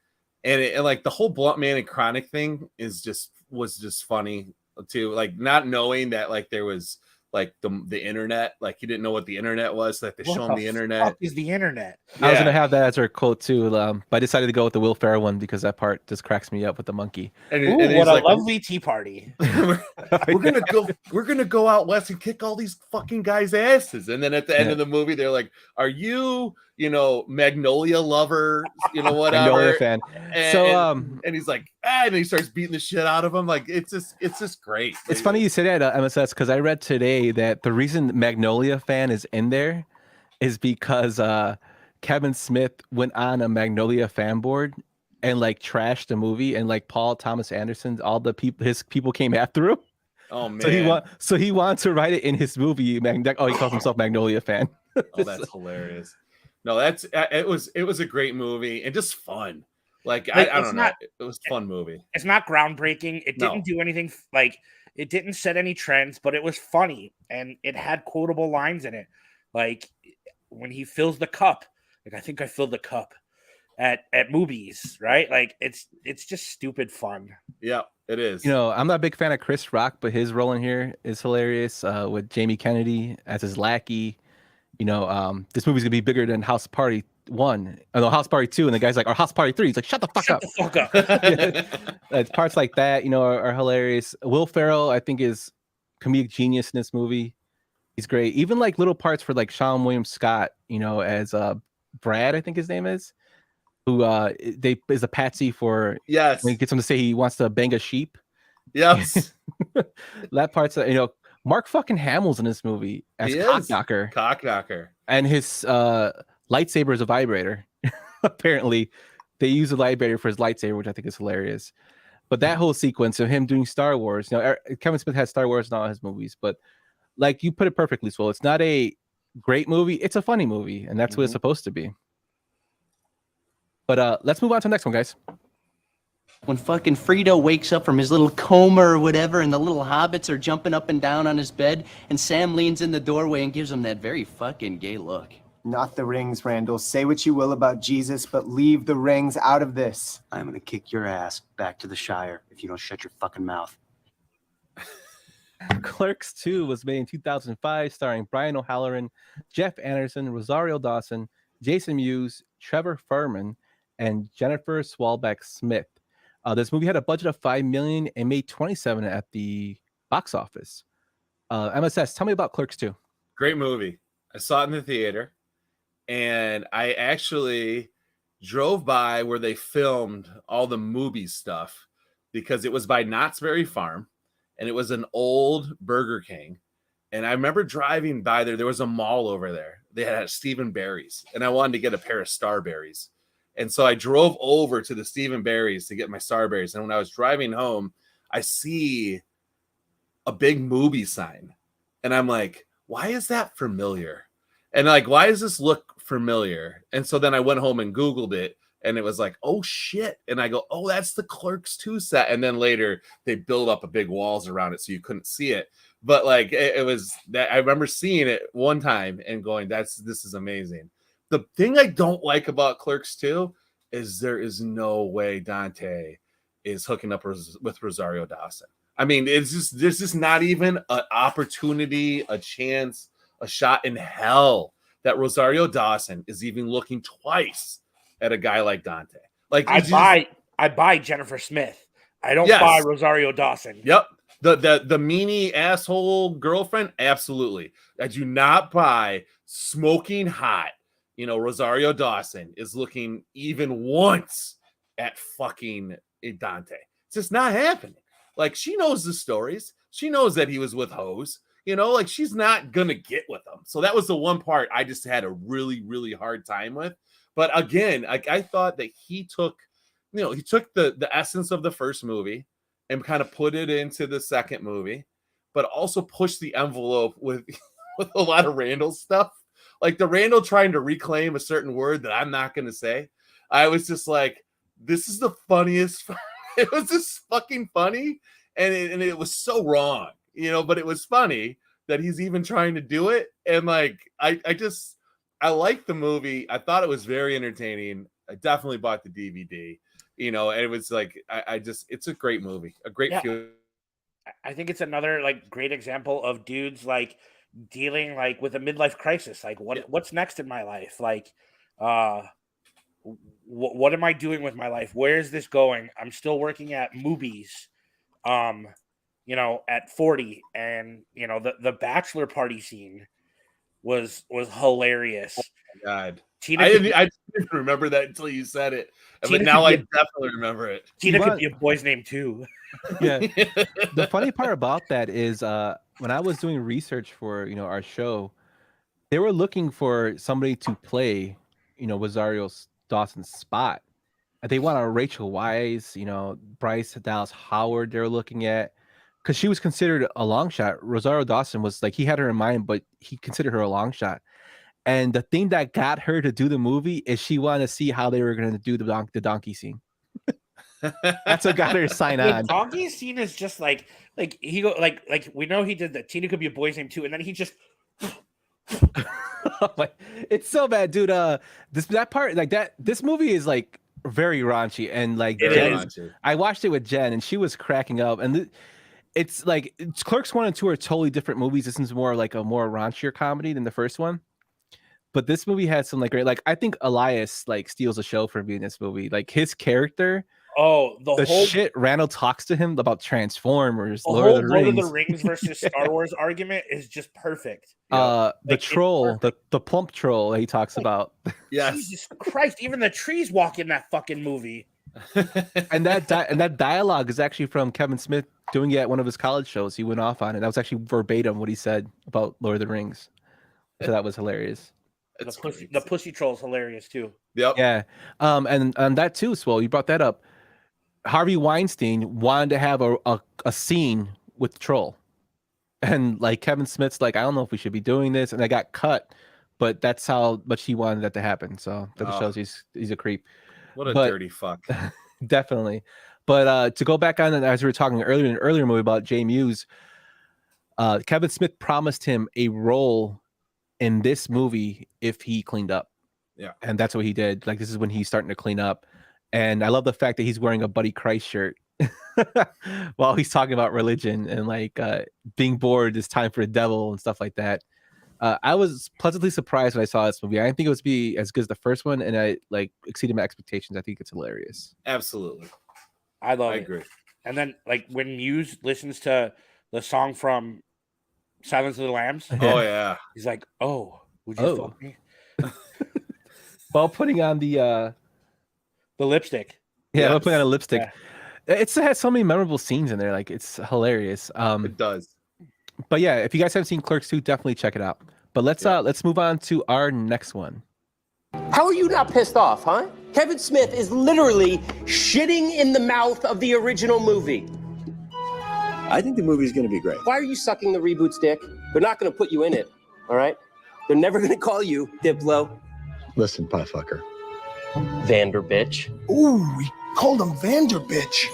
and the whole Blunt Man and Chronic thing was just funny too, not knowing that there was like the internet. Like he didn't know what the internet was, so they What show him the internet. Fuck is the internet? I was gonna have that as our quote too, but I decided to go with the Will Ferrell one because that part just cracks me up with the monkey. And, Ooh, and what a like, lovely tea party. we're gonna go out west and kick all these fucking guys' asses. And then at the end of the movie, they're like, "Are you, Magnolia lover? Whatever." Magnolia fan. And he's like, and he starts beating the shit out of him. Like it's just great. It's funny you say that, MSS, because I read today that the reason Magnolia fan is in there is because Kevin Smith went on a Magnolia fan board and like trashed the movie, and like Paul Thomas Anderson, all the people, his people came after him. Oh man! So he wants to write it in his movie. He calls himself Magnolia fan. Oh, that's hilarious. No, it was a great movie and just fun. Like I don't know, it was a fun movie. It's not groundbreaking. It didn't do anything like it didn't set any trends, but it was funny and it had quotable lines in it. Like when he fills the cup, like I think I filled the cup at movies, right? Like it's just stupid fun. Yeah, it is. I'm not a big fan of Chris Rock, but his role in here is hilarious with Jamie Kennedy as his lackey. This movie's gonna be bigger than House Party 1. House Party 2, and the guy's like, or House Party 3. He's like, shut the fuck up. Parts like that, are hilarious. Will Ferrell, I think, is comedic genius in this movie. He's great. Even like little parts for like Sean William Scott, as Brad, I think his name is, who is a patsy for when he gets him to say he wants to bang a sheep. Yes. That part's Mark fucking Hamill's in this movie as Cockknocker. And his lightsaber is a vibrator. Apparently, they use a vibrator for his lightsaber, which I think is hilarious. But that whole sequence of him doing Star Wars, Kevin Smith has Star Wars in all his movies, but like you put it perfectly, Swole, it's not a great movie. It's a funny movie, and that's what it's supposed to be. But let's move on to the next one, guys. When fucking Frito wakes up from his little coma or whatever, and the little hobbits are jumping up and down on his bed, and Sam leans in the doorway and gives him that very fucking gay look. Not the rings, Randall. Say what you will about Jesus, but leave the rings out of this. I'm gonna kick your ass back to the Shire if you don't shut your fucking mouth. Clerks 2 was made in 2005, starring Brian O'Halloran, Jeff Anderson, Rosario Dawson, Jason Mewes, Trevor Furman, and Jennifer Swalbeck Smith. This movie had a budget of $5 million and made $27 million at the box office. MSS, tell me about Clerks 2. Great movie. I saw it in the theater, and I actually drove by where they filmed all the movie stuff because it was by Knott's Berry Farm, and it was an old Burger King. And I remember driving by there. There was a mall over there. They had Stephen Barry's, and I wanted to get a pair of Starberries. And so I drove over to the Stephen Barry's to get my Starberries. And when I was driving home, I see a big movie sign. And I'm like, why is that familiar? And like, why does this look familiar? And so then I went home and Googled it. And it was like, oh, shit. And I go, oh, that's the Clerks 2 set. And then later they build up a big walls around it so you couldn't see it. But like, it was that I remember seeing it one time and going, this is amazing. The thing I don't like about Clerks 2 is there is no way Dante is hooking up with Rosario Dawson. I mean, there's just not even an opportunity, a chance, a shot in hell that Rosario Dawson is even looking twice at a guy like Dante. Like I buy Jennifer Smith. I don't buy Rosario Dawson. Yep. The meanie asshole girlfriend, absolutely. I do not buy smoking hot. Rosario Dawson is looking even once at fucking Dante. It's just not happening. Like, she knows the stories. She knows that he was with hoes. Like, she's not going to get with him. So that was the one part I just had a really, really hard time with. But again, I thought that he took the essence of the first movie and kind of put it into the second movie, but also pushed the envelope with a lot of Randall stuff. Like the Randall trying to reclaim a certain word that I'm not going to say. I was just like, this is the funniest. It was just fucking funny. And it was so wrong, but it was funny that he's even trying to do it. And like, I liked the movie. I thought it was very entertaining. I definitely bought the DVD, and it was like, it's a great movie, a great feel. I think it's another like great example of dudes like dealing like with a midlife crisis. Like what's next in my life? Like, what am I doing with my life? Where is this going? I'm still working at movies, at 40, and the bachelor party scene was hilarious. Oh my God. Tina I didn't even remember that until you said it. But now I definitely remember it. Tina could be a boy's name too. Yeah. The funny part about that is when I was doing research for our show, they were looking for somebody to play Rosario Dawson's spot. And they want a Rachel Weisz, Bryce Dallas Howard they're looking at, because she was considered a long shot. Rosario Dawson was like, he had her in mind, but he considered her a long shot. And the thing that got her to do the movie is she wanted to see how they were going to do the donkey scene. That's what got her to sign on. The donkey scene is just like he go like we know he did that. Tina could be a boy's name too, and then he just. It's so bad, dude. That part like that. This movie is like very raunchy, and like I watched it with Jen, and she was cracking up. And it's like Clerks 1 and 2 are totally different movies. This is more like a more raunchier comedy than the first one. But this movie has some like great, like I think Elias like steals the show for me in this movie. Like his character. Oh, the whole shit Randall talks to him about Transformers, Lord of the Rings versus Star Wars argument is just perfect. The troll, the plump troll that he talks about. Yes. Jesus Christ, even the trees walk in that fucking movie. and that dialogue is actually from Kevin Smith doing it at one of his college shows. He went off on it. That was actually verbatim what he said about Lord of the Rings. So that was hilarious. The pussy troll is hilarious too. Yep. Yeah. And that too, Swole, you brought that up. Harvey Weinstein wanted to have a scene with the troll. And like Kevin Smith's like, I don't know if we should be doing this. And I got cut, but that's how much he wanted that to happen. So that shows he's a creep. What a dirty fuck. Definitely. But to go back on, as we were talking earlier in an earlier movie about Jay Muse, Kevin Smith promised him a role in this movie if he cleaned up. Yeah. And that's what he did. Like, this is when he's starting to clean up. And I love the fact that he's wearing a Buddy Christ shirt while he's talking about religion and like being bored is time for the devil and stuff like that. I was pleasantly surprised when I saw this movie. I didn't think it was be as good as the first one, and I like exceeded my expectations. I think it's hilarious. Absolutely. I love it. I agree. And then like when Muse listens to the song from Silence of the Lambs. Oh yeah. He's like, "Oh, would you fuck me?" While putting on the lipstick. Yeah, while putting on a lipstick. Yeah. It has so many memorable scenes in there. Like it's hilarious. It does. But yeah, if you guys haven't seen Clerks 2, definitely check it out. But let's move on to our next one. How are you not pissed off, huh? Kevin Smith is literally shitting in the mouth of the original movie. I think the movie's going to be great. Why are you sucking the reboot's dick? They're not going to put you in it, all right? They're never going to call you Diplo. Listen, potfucker. Vanderbitch. Ooh, he called him Vanderbitch.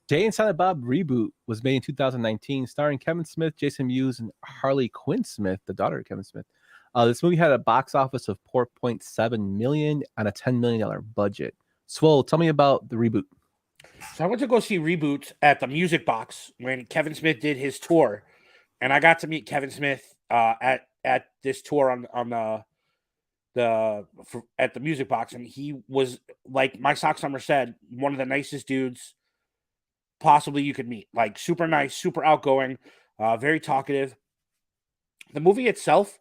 Jay and Silent Bob Reboot was made in 2019, starring Kevin Smith, Jason Mewes, and Harley Quinn Smith, the daughter of Kevin Smith. This movie had a box office of $4.7 million on a $10 million budget. Swole, tell me about the reboot. So I went to go see Reboot at the Music Box when Kevin Smith did his tour, and I got to meet Kevin Smith at this tour at the Music Box, and he was, like My Sox Summer said, one of the nicest dudes possibly you could meet. Like super nice, super outgoing, very talkative. The movie itself,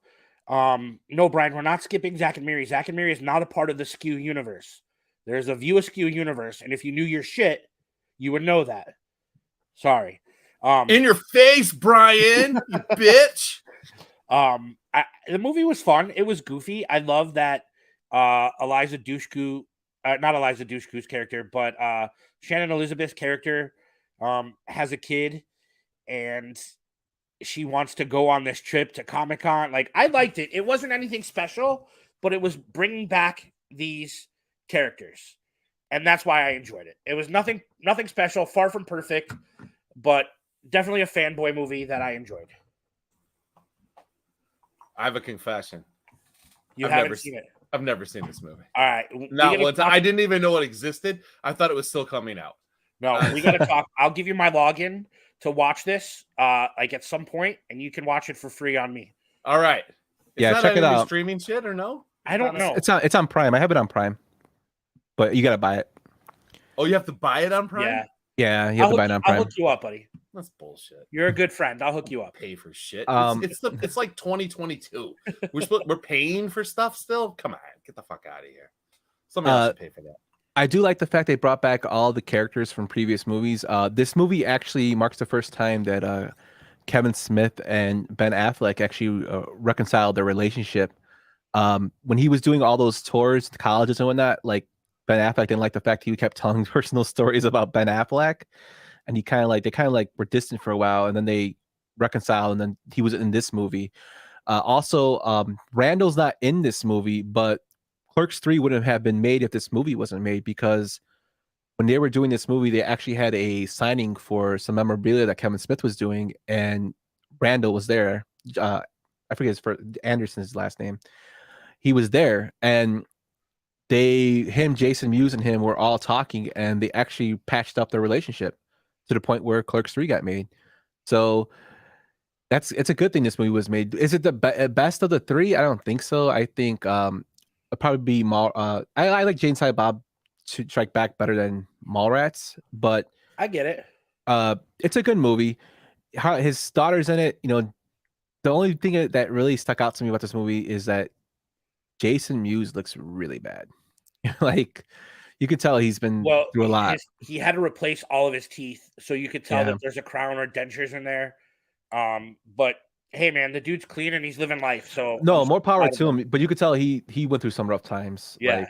no, Brian, we're not skipping Zack and Miri. Zack and Miri is not a part of the Skew universe. There's a View Askew universe, and if you knew your shit, you would know that. Sorry. In your face, Brian, you bitch. The movie was fun. It was goofy. I love that Eliza Dushku, not Eliza Dushku's character, but Shannon Elizabeth's character has a kid, and she wants to go on this trip to Comic-Con. Like, I liked it. It wasn't anything special, but it was bringing back these characters, and that's why I enjoyed it. It was nothing special, far from perfect, but definitely a fanboy movie that I enjoyed. I have a confession. I've haven't seen it. I've never seen this movie. All right. Not one time. I didn't even know it existed. I thought it was still coming out. No, we got to talk. I'll give you my login to watch this like at some point, and you can watch it for free on me. All right. Yeah, check it out. Streaming shit or no? I don't know. It's on Prime. I have it on Prime, but you gotta buy it. Oh, you have to buy it on Prime? Yeah, you have to buy it on Prime. I'll hook you up, buddy. That's bullshit. You're a good friend. I'll hook you up. Pay for shit. Um, It's like 2022. We're paying for stuff still. Come on, get the fuck out of here. Somebody else should pay for that. I do like the fact they brought back all the characters from previous movies. This movie actually marks the first time that Kevin Smith and Ben Affleck actually reconciled their relationship. When he was doing all those tours to colleges and whatnot, like Ben Affleck didn't like the fact he kept telling personal stories about Ben Affleck, and they kind of were distant for a while, and then they reconciled, and then he was in this movie. Also, Randall's not in this movie, but Clerks 3 wouldn't have been made if this movie wasn't made, because when they were doing this movie, they actually had a signing for some memorabilia that Kevin Smith was doing, and Randall was there. I forget Anderson's last name. He was there, and Jason Mewes and him were all talking, and they actually patched up their relationship to the point where Clerks 3 got made. So it's a good thing this movie was made. Is it the best of the three? I don't think so. I think it'll probably be I like Jane Silent Bob to Strike Back better than Mallrats, but I get it. It's a good movie. His daughter's in it. The only thing that really stuck out to me about this movie is that Jason Mewes looks really bad. Like, you could tell he's been through a lot. He had to replace all of his teeth, so you could tell that there's a crown or dentures in there. But hey, man, the dude's clean and he's living life. So no, more power to him. But you could tell he went through some rough times. Yeah.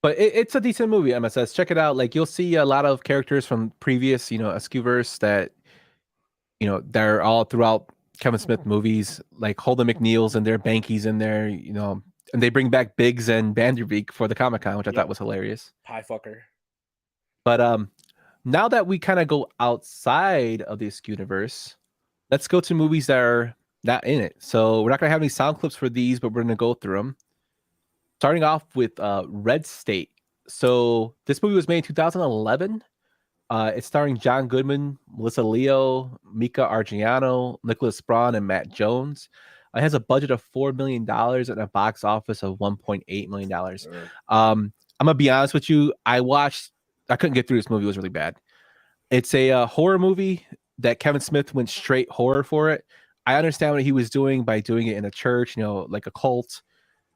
But it's a decent movie, MSS. Check it out. Like, you'll see a lot of characters from previous, Askewverse that, they're all throughout Kevin Smith movies, like Holden McNeil's in there, Banky's in there, and they bring back Biggs and Vanderbeek for the Comic-Con, which I thought was hilarious. Pie fucker. But now that we kind of go outside of the Askewverse, let's go to movies that are not in it. So we're not going to have any sound clips for these, but we're going to go through them. Starting off with Red State. So this movie was made in 2011. It's starring John Goodman, Melissa Leo, Mika Argiano, Nicholas Braun, and Matt Jones. It has a budget of $4 million and a box office of $1.8 million. I'm going to be honest with you. I couldn't get through this movie. It was really bad. It's a horror movie that Kevin Smith went straight horror for it. I understand what he was doing by doing it in a church, like a cult.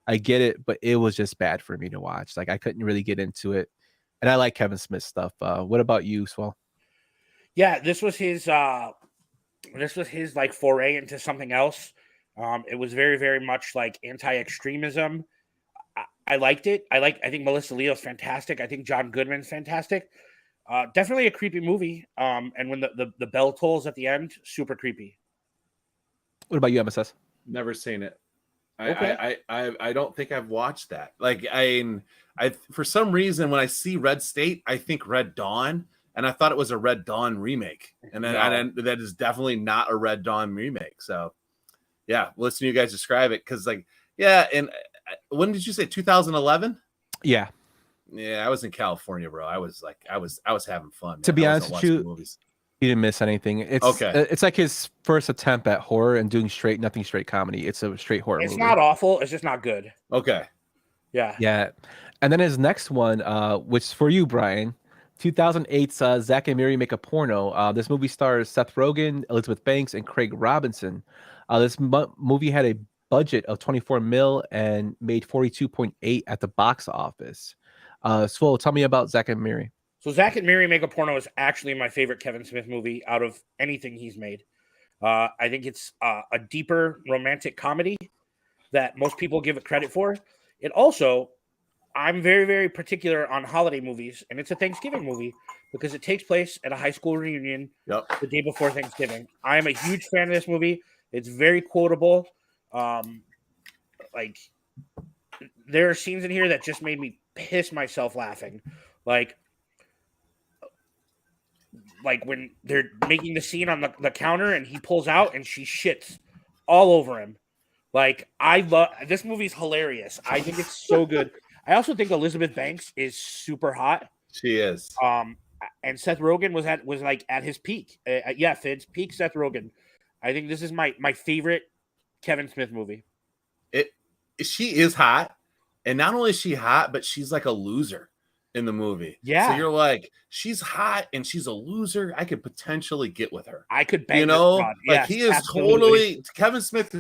I get it, but it was just bad for me to watch. Like, I couldn't really get into it. And I like Kevin Smith stuff. What about you, Swell? Yeah, this was his like foray into something else. It was very, very much like anti-extremism. I liked it. I think Melissa Leo's fantastic. I think John Goodman's fantastic. Definitely a creepy movie. And when the bell tolls at the end, super creepy. What about you, MSS? Never seen it. Okay. I don't think I've watched that. Like, I for some reason when I see Red State, I think Red Dawn, and I thought it was a Red Dawn remake, and then that is definitely not a Red Dawn remake. So, yeah, listen to you guys describe it, because and when did you say 2011? Yeah. Yeah, I was in California, bro. I was having fun. Man. To be honest with you, you didn't miss anything. It's okay. It's like his first attempt at horror and doing nothing straight comedy. It's a straight horror movie. It's not awful. It's just not good. Okay. Yeah. Yeah. And then his next one, which is for you, Brian, 2008's Zack and Miri Make a Porno. This movie stars Seth Rogen, Elizabeth Banks, and Craig Robinson. This movie had a budget of $24 million and made $42.8 at the box office. Swole, tell me about Zack and Miri. So Zack and Miri Make a Porno is actually my favorite Kevin Smith movie out of anything he's made. I think it's a deeper romantic comedy that most people give it credit for. It also, I'm very, very particular on holiday movies, and it's a Thanksgiving movie because it takes place at a high school reunion the day before Thanksgiving. I am a huge fan of this movie. It's very quotable. Like, there are scenes in here that just made me piss myself laughing. Like when they're making the scene on the counter and he pulls out and she shits all over him. Like, I love this movie's hilarious. I think it's so good. I also think Elizabeth Banks is super hot. She is. and Seth Rogen was like at his peak. Yeah, Fid's peak Seth Rogen. I think this is my favorite Kevin Smith movie. She is hot, and not only is she hot, but she's like a loser in the movie. Yeah. So you're like, she's hot and she's a loser. I could potentially get with her. I could bang you know, this broad. like Yes, he is absolutely. totally Kevin Smith.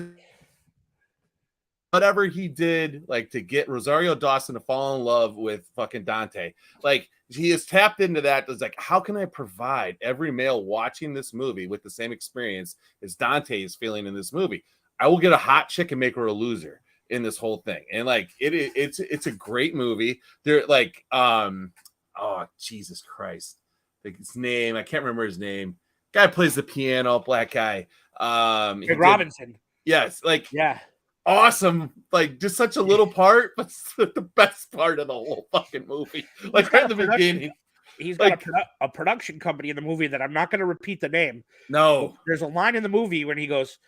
Whatever he did, like to get Rosario Dawson to fall in love with fucking Dante, like he is tapped into that. It's like, how can I provide every male watching this movie with the same experience as Dante is feeling in this movie? I will get a hot chick and make her a loser in this whole thing. And like it's a great movie. They're like, oh Jesus Christ, like his name, I can't remember his name. Guy plays the piano, black guy. Greg Robinson. Yes, like yeah. Awesome, like just such a little part, but the best part of the whole fucking movie. Like right at the beginning, he's like, got a production company in the movie that I'm not going to repeat the name. No, there's a line in the movie when he goes,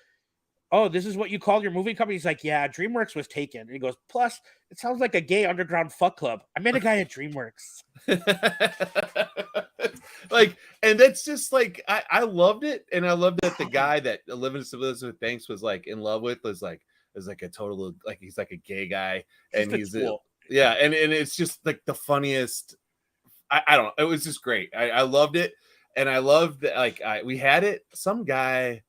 "Oh, this is what you called your movie company?" He's like, "Yeah, DreamWorks was taken." And he goes, "Plus, it sounds like a gay underground fuck club. I met a guy at DreamWorks." Like, and that's just like I loved it, and I loved that the guy that Elizabeth Banks was like in love with was like a total, like he's like a gay guy, and he's cool. Yeah, and it's just like the funniest. I don't know, it was just great. I loved it, and I loved that. Like we had it. Some guy,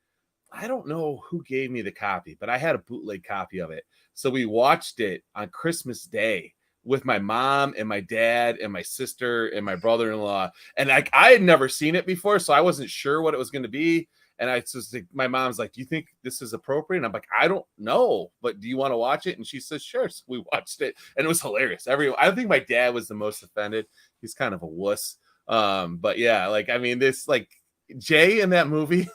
I don't know who gave me the copy, but I had a bootleg copy of it. So we watched it on Christmas Day with my mom and my dad and my sister and my brother-in-law, and like I had never seen it before, so I wasn't sure what it was going to be. And I just like, my mom's like, "Do you think this is appropriate?" And I'm like, "I don't know, but do you want to watch it?" And she says, "Sure." So we watched it, and it was hilarious. I think my dad was the most offended. He's kind of a wuss. But yeah, like I mean, this like Jay in that movie,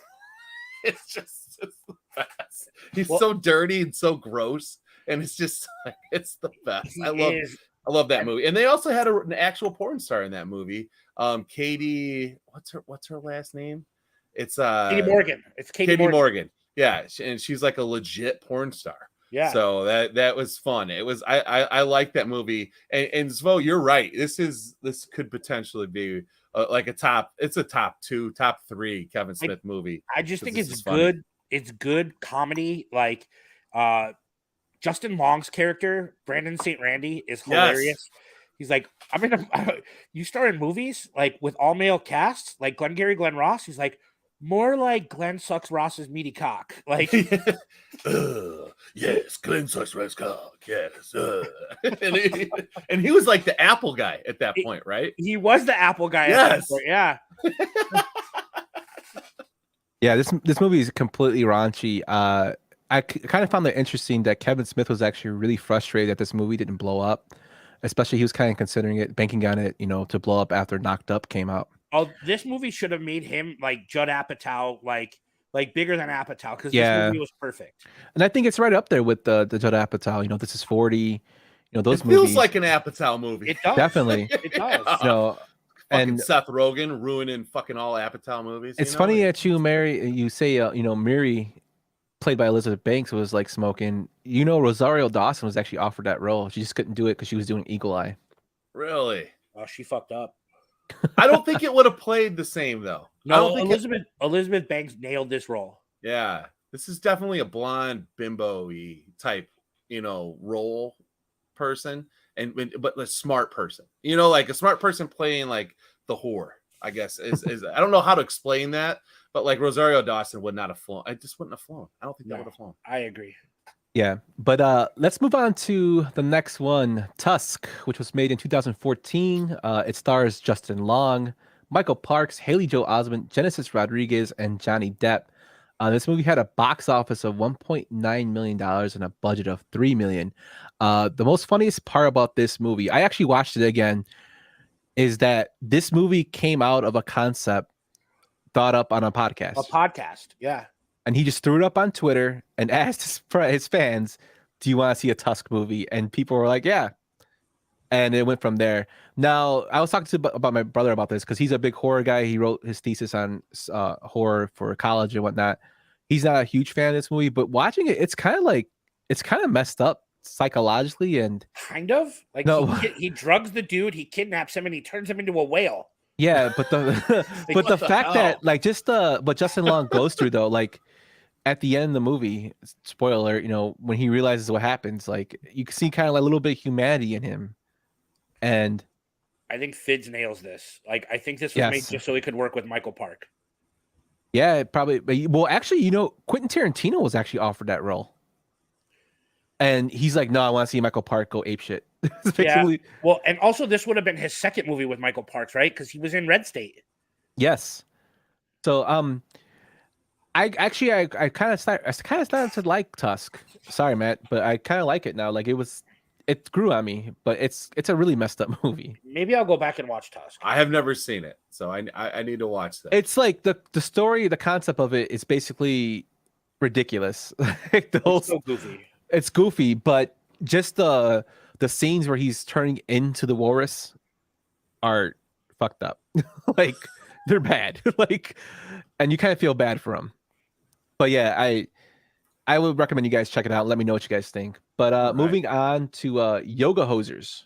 it's just the best. He's so dirty and so gross, and it's just like, it's the best. I love that movie. And they also had an actual porn star in that movie. Katie, what's her last name? It's Katie Morgan. It's Katie Morgan. Yeah, and she's like a legit porn star. Yeah. So that was fun. It was I like that movie. And Svo, you're right. This could potentially be like a top 2, top 3 Kevin Smith movie. I just think it's good. It's good comedy. Like Justin Long's character, Brandon St. Randy, is hilarious. Yes. He's like, you star in movies like with all male casts, like Glengarry Glen Ross. He's like, more like Glenn sucks Ross's meaty cock. Like, yes, Glenn sucks Ross's cock. Yes, and he was like the Apple guy at that point, right? He was the Apple guy. Yes, at that point. Yeah. Yeah, this movie is completely raunchy. I kind of found it interesting that Kevin Smith was actually really frustrated that this movie didn't blow up. Especially he was kind of considering it, banking on it, to blow up after Knocked Up came out. Oh, this movie should have made him like Judd Apatow, like bigger than Apatow, because this movie was perfect. And I think it's right up there with the Judd Apatow. This is 40. Those it feels movies like an Apatow movie. It does. Definitely. It does. And Seth Rogen ruining fucking all Apatow movies. It's funny that you say Miri, played by Elizabeth Banks, was like smoking. Rosario Dawson was actually offered that role. She just couldn't do it because she was doing Eagle Eye. Really? Oh, she fucked up. I don't think it would have played the same though. No, Elizabeth Banks nailed this role. Yeah, this is definitely a blonde bimbo-y type, role person, but a smart person. Like a smart person playing like the whore. I guess is I don't know how to explain that, but like Rosario Dawson would not have flown. I just wouldn't have flown. I don't think that would have flown. I agree. Yeah, but let's move on to the next one, Tusk, which was made in 2014. It stars Justin Long, Michael Parks, Haley Joel Osment, Genesis Rodriguez, and Johnny Depp. This movie had a box office of $1.9 million and a budget of $3 million. The most funniest part about this movie, I actually watched it again, is that this movie came out of a concept thought up on a podcast. A podcast, yeah. And he just threw it up on Twitter and asked his fans, "Do you want to see a Tusk movie?" And people were like, "Yeah." And it went from there. Now, I was talking about my brother about this because he's a big horror guy. He wrote his thesis on horror for college and whatnot. He's not a huge fan of this movie, but watching it, it's kind of messed up psychologically and kind of like he drugs the dude, he kidnaps him, and he turns him into a whale. Yeah, but the but the fact that like but Justin Long goes through though, like at the end of the movie, spoiler, when he realizes what happens, like you can see kind of like a little bit of humanity in him. And I think Fids nails this. Like, I think this was made just so he could work with Michael Park. Yeah, probably. Well, actually, Quentin Tarantino was actually offered that role. And he's like, no, I want to see Michael Park go apeshit. Yeah. Well, and also this would have been his second movie with Michael Parks, right? Because he was in Red State. Yes. So, I kind of started to like Tusk. Sorry, Matt, but I kind of like it now. Like it grew on me, but it's a really messed up movie. Maybe I'll go back and watch Tusk. I have never seen it, so I need to watch that. It's like the story, the concept of it is basically ridiculous. It's so goofy. It's goofy, but just the scenes where he's turning into the walrus are fucked up. Like they're bad. Like, and you kind of feel bad for him. But yeah, I would recommend you guys check it out. Let me know what you guys think. But moving on to Yoga Hosers.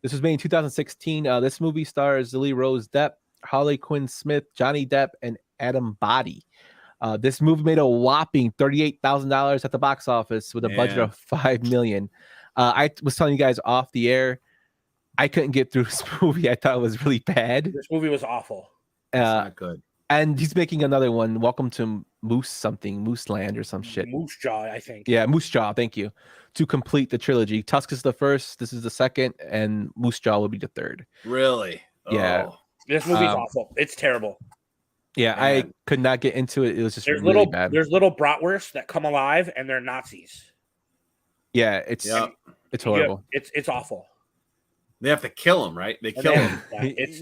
This was made in 2016. This movie stars Lily Rose Depp, Harley Quinn Smith, Johnny Depp, and Adam Boddy. This movie made a whopping $38,000 at the box office with a budget of $5 million. I was telling you guys off the air, I couldn't get through this movie. I thought it was really bad. This movie was awful. It's not good. And he's making another one. Welcome to Moose Land or some shit. Moose Jaw, I think. Yeah, Moose Jaw. Thank you. To complete the trilogy, Tusk is the first. This is the second, and Moose Jaw will be the third. Really? Yeah. Oh. This movie's awful. It's terrible. Yeah, I could not get into it. It was just There's really bad. There's little bratwursts that come alive, and they're Nazis. Yeah, it's horrible. It's awful. They have to kill him, right? They kill him. It's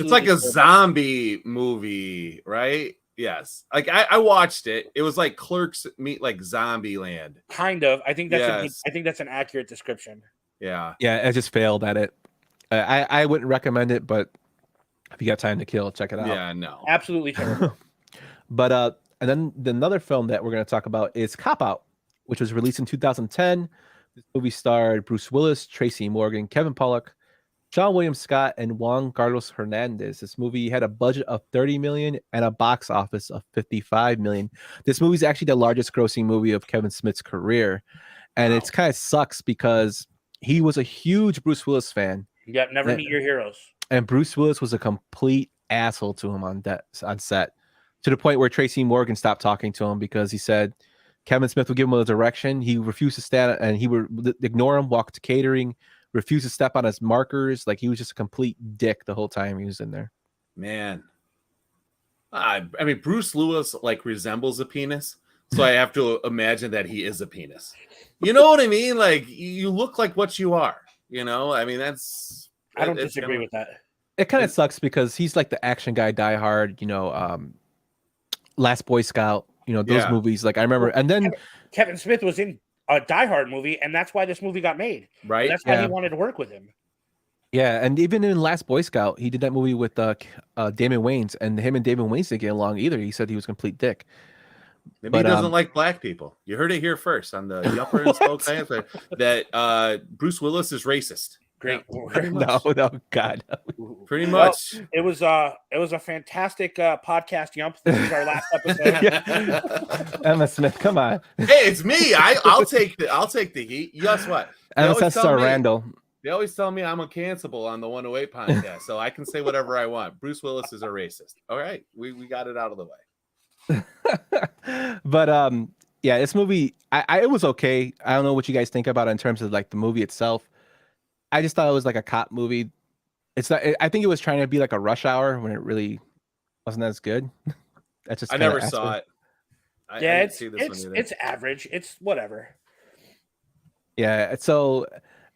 It's like a zombie movie, right? Yes. Like I watched it. It was like Clerks meet like Zombie Land. Kind of. I think that's an accurate description. Yeah. Yeah, I just failed at it. I wouldn't recommend it, but if you got time to kill, check it out. Yeah, no. Absolutely terrible. But and then another film that we're going to talk about is Cop Out, which was released in 2010. This movie starred Bruce Willis, Tracy Morgan, Kevin Pollak, Sean William Scott, and Juan Carlos Hernandez. This movie had a budget of $30 million and a box office of $55 million. This movie is actually the largest grossing movie of Kevin Smith's career. And it's kind of sucks because he was a huge Bruce Willis fan. Yeah, never meet your heroes. And Bruce Willis was a complete asshole to him on set, to the point where Tracy Morgan stopped talking to him because he said Kevin Smith would give him a direction. He refused to stand, and he would ignore him, walk to catering, refuse to step on his markers. Like he was just a complete dick the whole time he was in there. Man. I mean, Bruce Willis like resembles a penis. So I have to imagine that he is a penis. You know what I mean? Like you look like what you are, I mean, I don't disagree with that. It kind of sucks because he's like the action guy, Die Hard, Last Boy Scout, those movies. Like I remember, and then Kevin Smith was in a Die Hard movie, and that's why this movie got made. Right. That's why he wanted to work with him. Yeah, and even in Last Boy Scout, he did that movie with Damon Wayans, and him and Damon Wayans didn't get along either. He said he was a complete dick. Maybe he doesn't like black people. You heard it here first on the Yumper and Svo that Bruce Willis is racist. Great. No, God. Pretty much. Well, it was a fantastic podcast, Yump. This is our last episode. Emma Smith, come on. Hey, it's me. I'll take the heat. Guess what? Randall. They always tell me I'm uncancelable on the 108 podcast, so I can say whatever I want. Bruce Willis is a racist. All right, we got it out of the way. But yeah, this movie, it was okay. I don't know what you guys think about it in terms of like the movie itself. I just thought it was like a cop movie. It's not. I think it was trying to be like a Rush Hour when it really wasn't as good. That's just. I never saw it. It's average. It's whatever. Yeah. So,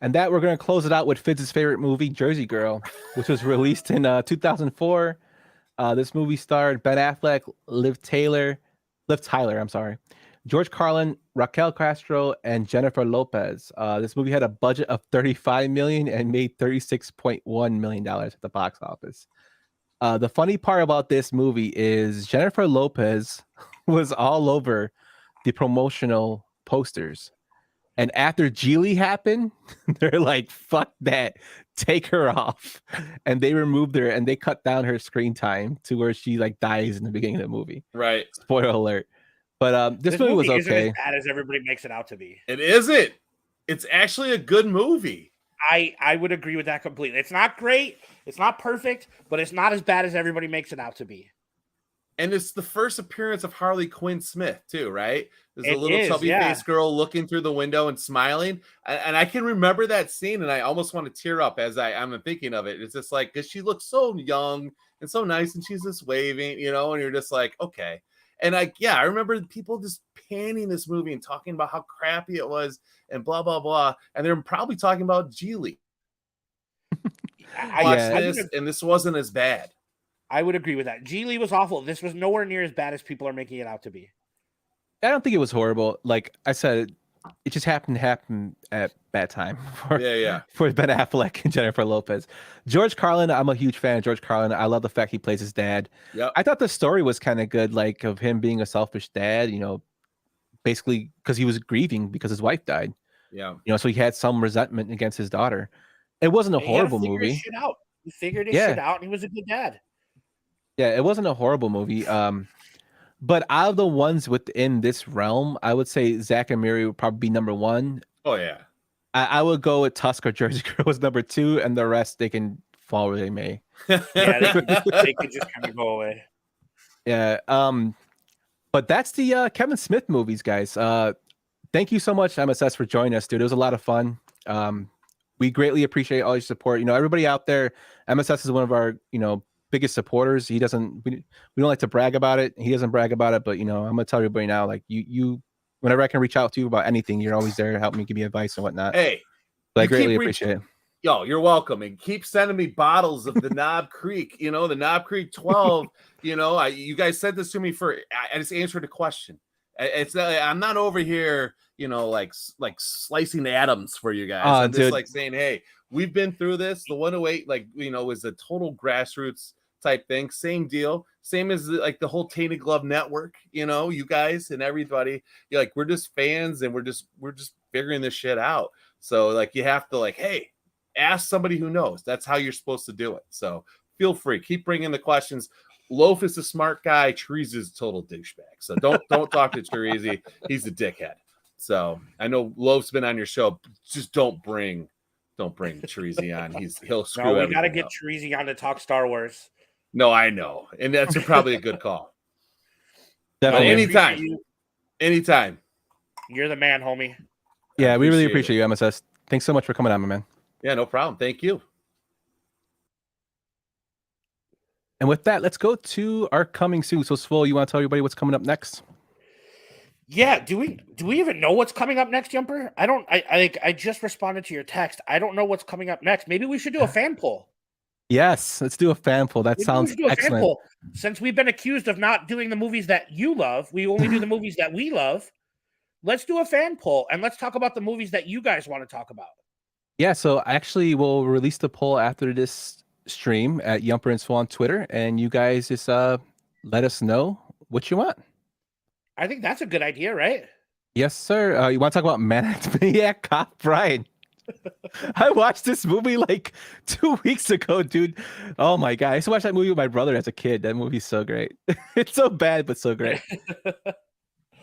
and that we're gonna close it out with Fidz's favorite movie, Jersey Girl, which was released in 2004. This movie starred Ben Affleck, Liv Tyler, George Carlin, Raquel Castro, and Jennifer Lopez. This movie had a budget of $35 million and made $36.1 million at the box office. The funny part about this movie is Jennifer Lopez was all over the promotional posters. And after Geely happened, they're like, fuck that. take her off, and they removed her and they cut down her screen time to where she like dies in the beginning of the movie. Right. Spoiler alert. But this movie was isn't okay. as bad as everybody makes it out to be. It isn't. It's actually a good movie. I would agree with that completely. It's not great. It's not perfect, but it's not as bad as everybody makes it out to be. And it's the first appearance of Harley Quinn Smith, too, right? There's a It little is, chubby-faced girl looking through the window and smiling. And I can remember that scene, and I almost want to tear up as I'm thinking of it. It's just like, because she looks so young and so nice, and she's just waving, you know, and you're just like, okay. And I remember people just panning this movie and talking about how crappy it was and blah, blah, blah. And they're probably talking about Geely. And this wasn't as bad. I would agree with that. Geely was awful. This was nowhere near as bad as people are making it out to be. I don't think it was horrible. Like I said, it just happened to happen at bad time for Ben Affleck and Jennifer Lopez. George Carlin, I'm a huge fan of George Carlin. I love the fact he plays his dad. Yep. I thought the story was kind of good, like of him being a selfish dad, you know, basically because he was grieving because his wife died. Yeah. You know, so he had some resentment against his daughter. It wasn't a horrible movie. He figured his shit out, and he was a good dad. Yeah, it wasn't a horrible movie. But out of the ones within this realm, I would say Zack and Miri would probably be number one. Oh, yeah. I would go with Tusk or Jersey Girl as number two, and the rest they can fall where they may. Yeah, they could just kind of go away. Yeah. But that's the Kevin Smith movies, guys. Thank you so much, MSS, for joining us, dude. It was a lot of fun. We greatly appreciate all your support. You know, everybody out there, MSS is one of our, you know, biggest supporters. He doesn't, we don't like to brag about it. He doesn't brag about it, but you know, I'm gonna tell everybody now, like you whenever I can reach out to you about anything, you're always there to help me, give me advice and whatnot. Hey, but I greatly appreciate it. Yo, you're welcome, and keep sending me bottles of the Knob Creek. You know, the Knob Creek 12. You know, you guys sent this to me I just answered a question. It's I'm not over here, you know, like slicing atoms for you guys. I'm just like saying, hey, we've been through this. The 108, like, you know, was a total grassroots type thing. Same deal. Same as like the whole Tainted Glove Network, you know, you guys and everybody. You're like, we're just fans and we're just figuring this shit out. So like you have to like, hey, ask somebody who knows. That's how you're supposed to do it. So feel free. Keep bringing the questions. Loaf is a smart guy. Therese is a total douchebag. So don't talk to Therese. He's a dickhead. So I know Loaf's been on your show. Just don't bring Therese on. He'll screw everything. We got to get Therese on to talk Star Wars. No, I know. And that's probably a good call. Definitely. Anytime. You're the man, homie. Yeah, we really appreciate you, MSS. Thanks so much for coming on, my man. Yeah, no problem. Thank you. And with that, let's go to our coming soon. So, Svo, you want to tell everybody what's coming up next? Yeah, do we even know what's coming up next, Yumper? I just responded to your text. I don't know what's coming up next. Maybe we should do a fan poll. Yes, let's do a fan poll. That sounds excellent. Since we've been accused of not doing the movies that you love, we only do the movies that we love. Let's do a fan poll and let's talk about the movies that you guys want to talk about. Yeah, so actually we'll release the poll after this stream at Yumper and Svo on Twitter, and you guys just let us know what you want. I think that's a good idea, right? Yes, sir. You want to talk about Maniac Cop Bride? I watched this movie like 2 weeks ago, dude. Oh my god, I used to watch that movie with my brother as a kid. That movie's so great. It's so bad, but so great.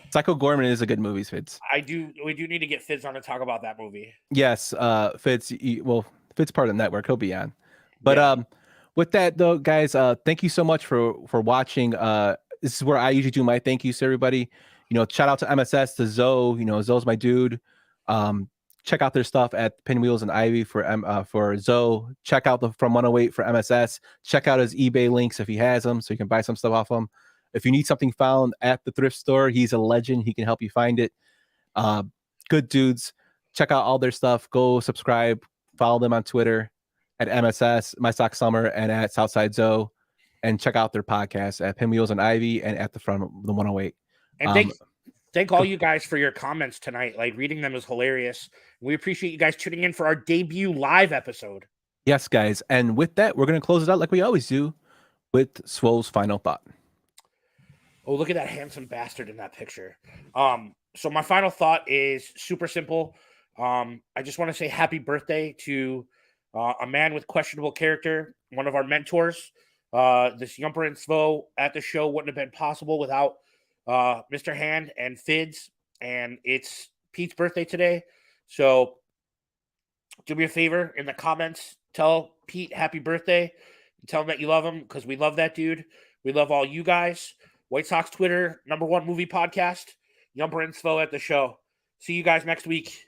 Psycho Gorman is a good movie, Fitz. We do need to get Fitz on to talk about that movie. Yes, Fitz. Fitz part of the network. He'll be on. But with that though, guys, thank you so much for watching. This is where I usually do my thank yous to everybody. You know, shout out to MSS, to Zo. You know, Zo's my dude. Check out their stuff at Pinwheels and Ivy for Zo. Check out the From 108 for MSS. Check out his eBay links if he has them, so you can buy some stuff off him. If you need something found at the thrift store, he's a legend. He can help you find it. Good dudes. Check out all their stuff. Go subscribe. Follow them on Twitter at MSS, My Sox Summer, and at Southside Zo. And check out their podcast at Pinwheels and Ivy and at the 108. And thank all you guys for your comments tonight. Like, reading them is hilarious. We appreciate you guys tuning in for our debut live episode. Yes, guys. And with that, we're going to close it out like we always do with Swo's final thought. Oh, look at that handsome bastard in that picture. So my final thought is super simple. I just want to say happy birthday to a man with questionable character, one of our mentors. This Yumper and Svo at the show wouldn't have been possible without Mr. Hand and Fids. And it's Pete's birthday today. So do me a favor in the comments. Tell Pete happy birthday. Tell him that you love him because we love that dude. We love all you guys. White Sox Twitter, #1 movie podcast. Yumper and Svo at the show. See you guys next week.